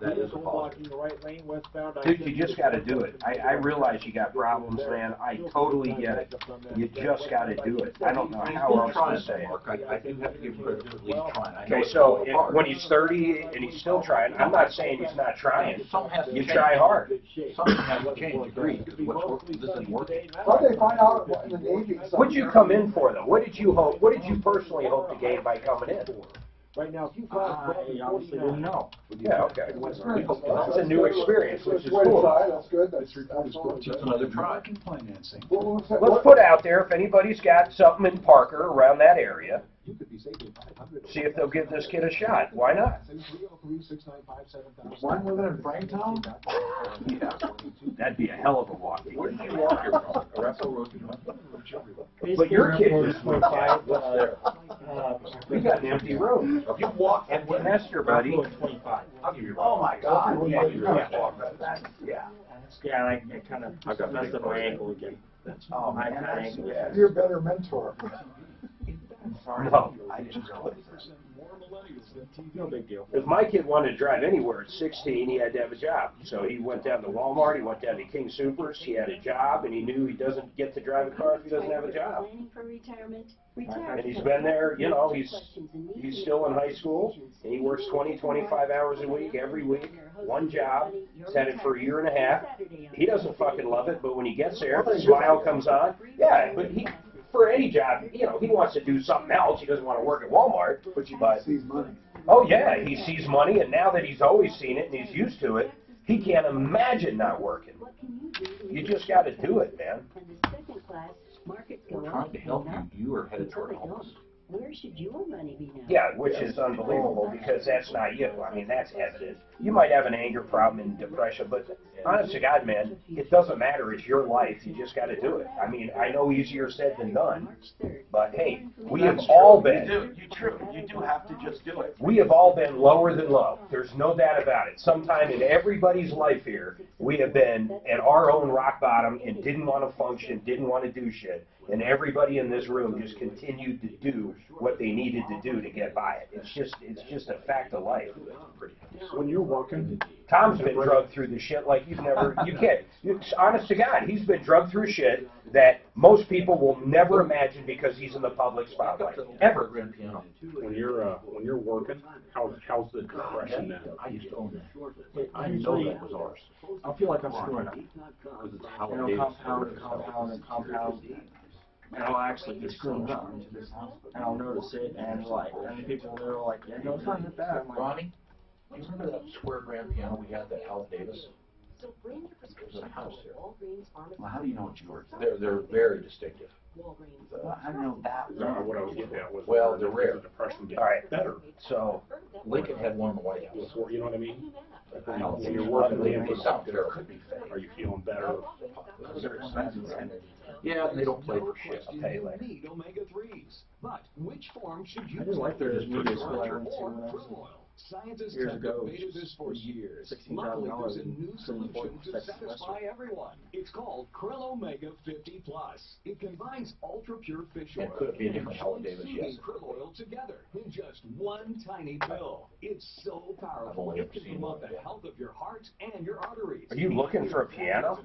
That is a positive. Dude, you just got to do it. I realize you got problems, man. I totally get it. You just got to do it. I don't know how else to say it. Mark. I do have to give credit for at least trying. Okay, so when he's 30 and he's still trying, I'm not saying he's not trying. You try hard. Something has to change, agreed, because what's working, this isn't working. How do they find out what in the Navy? What'd you come in for, though? What did you hope? What did you personally hope to gain by coming in? Right now, if you I obviously didn't know. Yeah, okay. It's a new experience, which is cool. That's good. That's just another try. Financing. Let's put out there, if anybody's got something in Parker around that area, see if they'll give this kid a shot. Why not? One living in Franktown? Yeah. That'd be a hell of a walk. Where did you walk here from? But your kid was 25. We got an empty room. If you walk empty nester, buddy. I'll give you. Oh my God! Yeah, Yeah, I kind of messed up my ankle again. Oh man, You're a better mentor. No, I just no big deal. If my kid wanted to drive anywhere at 16, he had to have a job. So he went down to Walmart, he went down to King Soopers, he had a job, and he knew he doesn't get to drive a car if he doesn't have a job. And he's been there, you know, he's still in high school, and he works 20, 25 hours a week, every week, one job. He's had it for a year and a half. He doesn't fucking love it, but when he gets there, the smile comes on. Yeah, but for any job, you know, he wants to do something else. He doesn't want to work at Walmart. But he sees money. Oh, yeah, he sees money, and now that he's always seen it and he's used to it, he can't imagine not working. You just got to do it, man. We're trying to help you. You are headed toward homeless. Where should your money be now? Yeah, which is unbelievable because that's not you. I mean, that's evident. You might have an anger problem and depression, but honest to God, man, it doesn't matter. It's your life. You just got to do it. I mean, I know easier said than done, but hey, we have all been. You do have to just do it. We have all been lower than low. There's no doubt about it. Sometime in everybody's life here, we have been at our own rock bottom and didn't want to function, didn't want to do shit. And everybody in this room just continued to do what they needed to do to get by it. It's just a fact of life. When you're working, Tom's been drugged through the shit like you can't. Honest to God, he's been drugged through shit that most people will never imagine because he's in the public spotlight. Ever. Grand piano. When you're working, how's the compression then? I used to own that. I know that was ours. I feel like I'm screwing up. Because it's how compound. And I'll actually get screwed up. And I'll notice it, and and people, they're like, yeah, no, it's not that bad. I'm like, Ronnie, do you remember that square grand piano we had that Al Davis? There's a house here. Well, how do you know it's yours? They're very distinctive. I don't know that. What I was getting at was, well, they're rare. The depression gets All right. better. So Lincoln had one in the White House. Before, you know what I mean? I know. When you're working the South infrastructure, are you feeling better? Yeah, and they don't play for shit. I'll tell you later. I didn't like their media school I went to when I was Scientists years have ago. debated this for years. $16,000 Luckily, there's a in new solution to satisfy everyone. It's called Krill Omega 50 Plus. It combines ultra pure fish oil And could it be a different Al and Davis? soothing Yes. krill oil together in just one tiny pill. It's so powerful only it ever can seen promote one. the health of your heart and your arteries. Are you looking for a piano?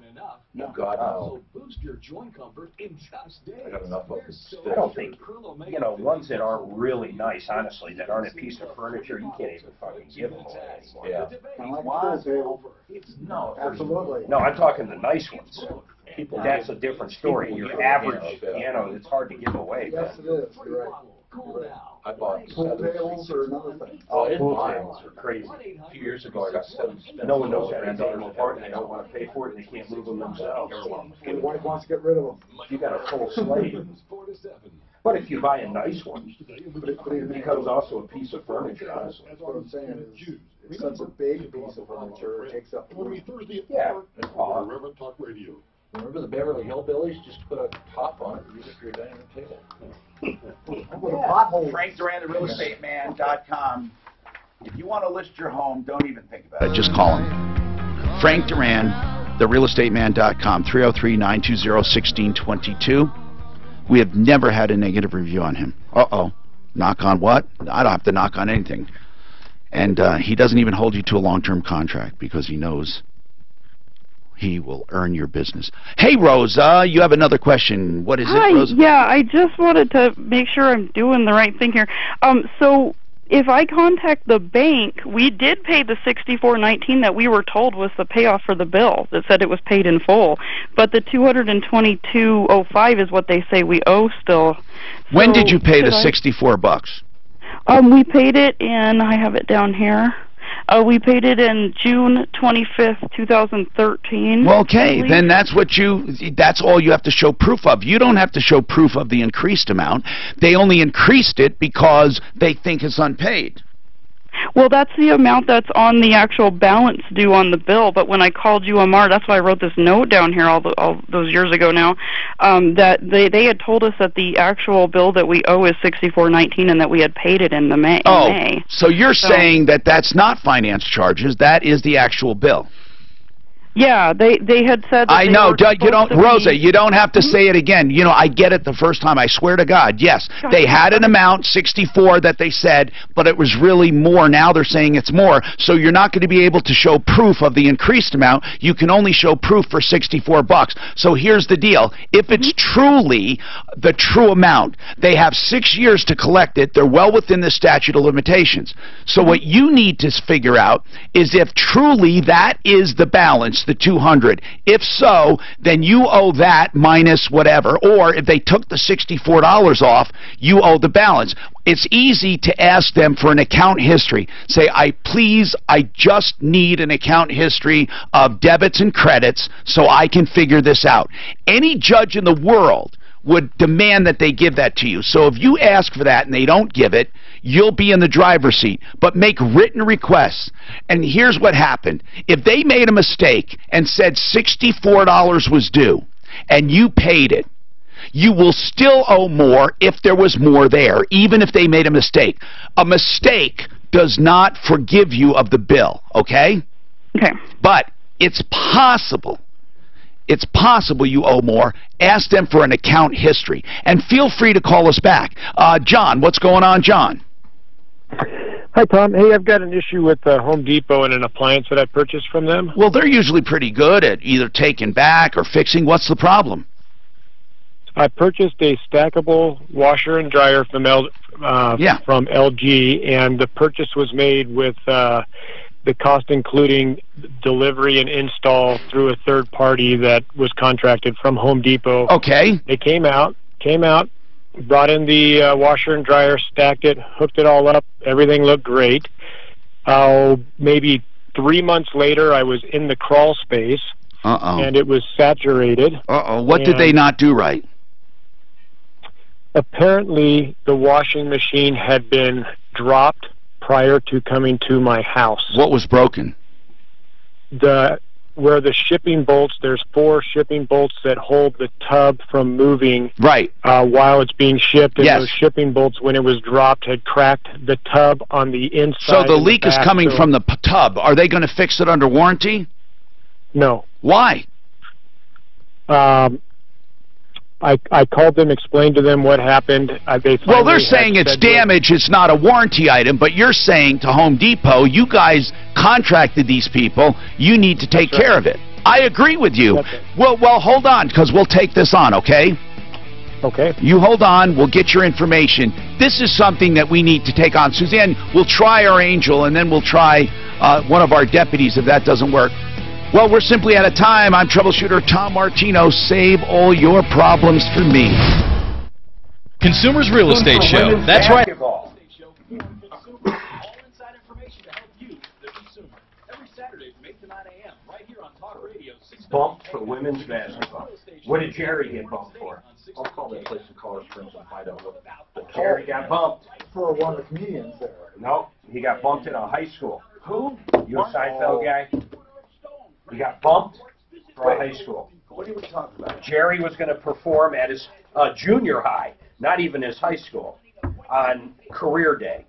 No, God, no. Also boost your joint comfort in just days. I got enough of them. There's so I don't much think, Krill Omega you know, 50 ones that aren't really nice, honestly, that aren't a piece of furniture, you can't even fucking give them away anymore. Yeah. I like pool table. No, Absolutely. No, I'm talking the nice ones. That's a different story. Your average piano, it's hard to give away. Yes, it is. You're right. You're right. I bought Pool seven. tables are another thing. Oh, in pool mine. tables are crazy. A few years ago, I got seven. No one knows how to take them apart, and they don't want to pay for it, and they can't move them themselves. My wife wants to get rid of them. You got a full slate. But if you buy a nice one, it becomes also a piece of furniture, honestly. That's what I'm saying is, it's such a big piece of furniture, it takes up room. Yeah. Remember the Beverly Hillbillies? Just put a top on it and use it for your dining room table. With a pothole. Frank Duran, therealestateman.com. If you want to list your home, don't even think about it. Just call him. Frank Duran, therealestateman.com, 303-920-1622. We have never had a negative review on him. Uh-oh. Knock on what? I don't have to knock on anything. And he doesn't even hold you to a long-term contract because he knows he will earn your business. Hey, Rosa, you have another question. What is it, Rosa? Yeah, I just wanted to make sure I'm doing the right thing here. So if I contact the bank, we did pay the $64.19 that we were told was the payoff for the bill that said it was paid in full, but the $222.05 is what they say we owe still. When did you pay the $64? We paid it in, I have it down here. We paid it in June 25th, 2013. Well, okay, then that's all you have to show proof of. You don't have to show proof of the increased amount. They only increased it because they think it's unpaid. Well, that's the amount that's on the actual balance due on the bill. But when I called UMR, that's why I wrote this note down here all those years ago now, that they had told us that the actual bill that we owe is $64.19 and that we had paid it in May. So you're saying that that's not finance charges, that is the actual bill. Yeah, they had said that I know, Rosa, you don't have to say it again. You know, I get it the first time, I swear to God. Yes, they had an amount, 64, that they said, but it was really more. Now they're saying it's more. So you're not going to be able to show proof of the increased amount. You can only show proof for $64. So here's the deal. If it's truly the true amount, they have 6 years to collect it. They're well within the statute of limitations. So what you need to figure out is if truly that is the balance, the 200. If so, then you owe that minus whatever. Or if they took the $64 off, you owe the balance. It's easy to ask them for an account history. Say, I just need an account history of debits and credits so I can figure this out. Any judge in the world would demand that they give that to you. So if you ask for that and they don't give it, you'll be in the driver's seat. But make written requests. And here's what happened. If they made a mistake and said $64 was due and you paid it, you will still owe more if there was more there, even if they made a mistake. A mistake does not forgive you of the bill, okay? Okay. But it's possible. It's possible you owe more. Ask them for an account history. And feel free to call us back. John, what's going on, John? Hi, Tom. Hey, I've got an issue with Home Depot and an appliance that I purchased from them. Well, they're usually pretty good at either taking back or fixing. What's the problem? I purchased a stackable washer and dryer from from LG, and the purchase was made with the cost including delivery and install through a third party that was contracted from Home Depot. Okay. They came out, brought in the washer and dryer, stacked it, hooked it all up. Everything looked great. Maybe 3 months later, I was in the crawl space, and it was saturated. What did they not do right? Apparently, the washing machine had been dropped prior to coming to my house. What was broken? Where the shipping bolts, there's 4 shipping bolts that hold the tub from moving while it's being shipped, and those shipping bolts, when it was dropped, had cracked the tub on the inside. So the leak is coming from the tub. Are they going to fix it under warranty? No. Why? I called them, explained to them what happened. Well, they're saying it's damage, it's not a warranty item, but you're saying to Home Depot, you guys contracted these people, you need to take care of it. I agree with you. Well, hold on, because we'll take this on, okay? Okay. You hold on, we'll get your information. This is something that we need to take on. Suzanne, we'll try our angel, and then we'll try one of our deputies if that doesn't work. Well, we're simply out of time. I'm Troubleshooter Tom Martino. Save all your problems for me. Consumers Real Estate Show. That's right. All inside information to help you, the consumer. Every Saturday from 8 to 9 a.m. right here on Talk Radio. Bumped for women's basketball. What did Jerry get bumped for? I'll call that place in Colorado Springs and find out what Jerry got bumped. For one of the comedians there. No, he got bumped in a high school. Who? You a Seinfeld guy? He got bumped for a high school. What are we talking about? Jerry was going to perform at his junior high, not even his high school, on career day.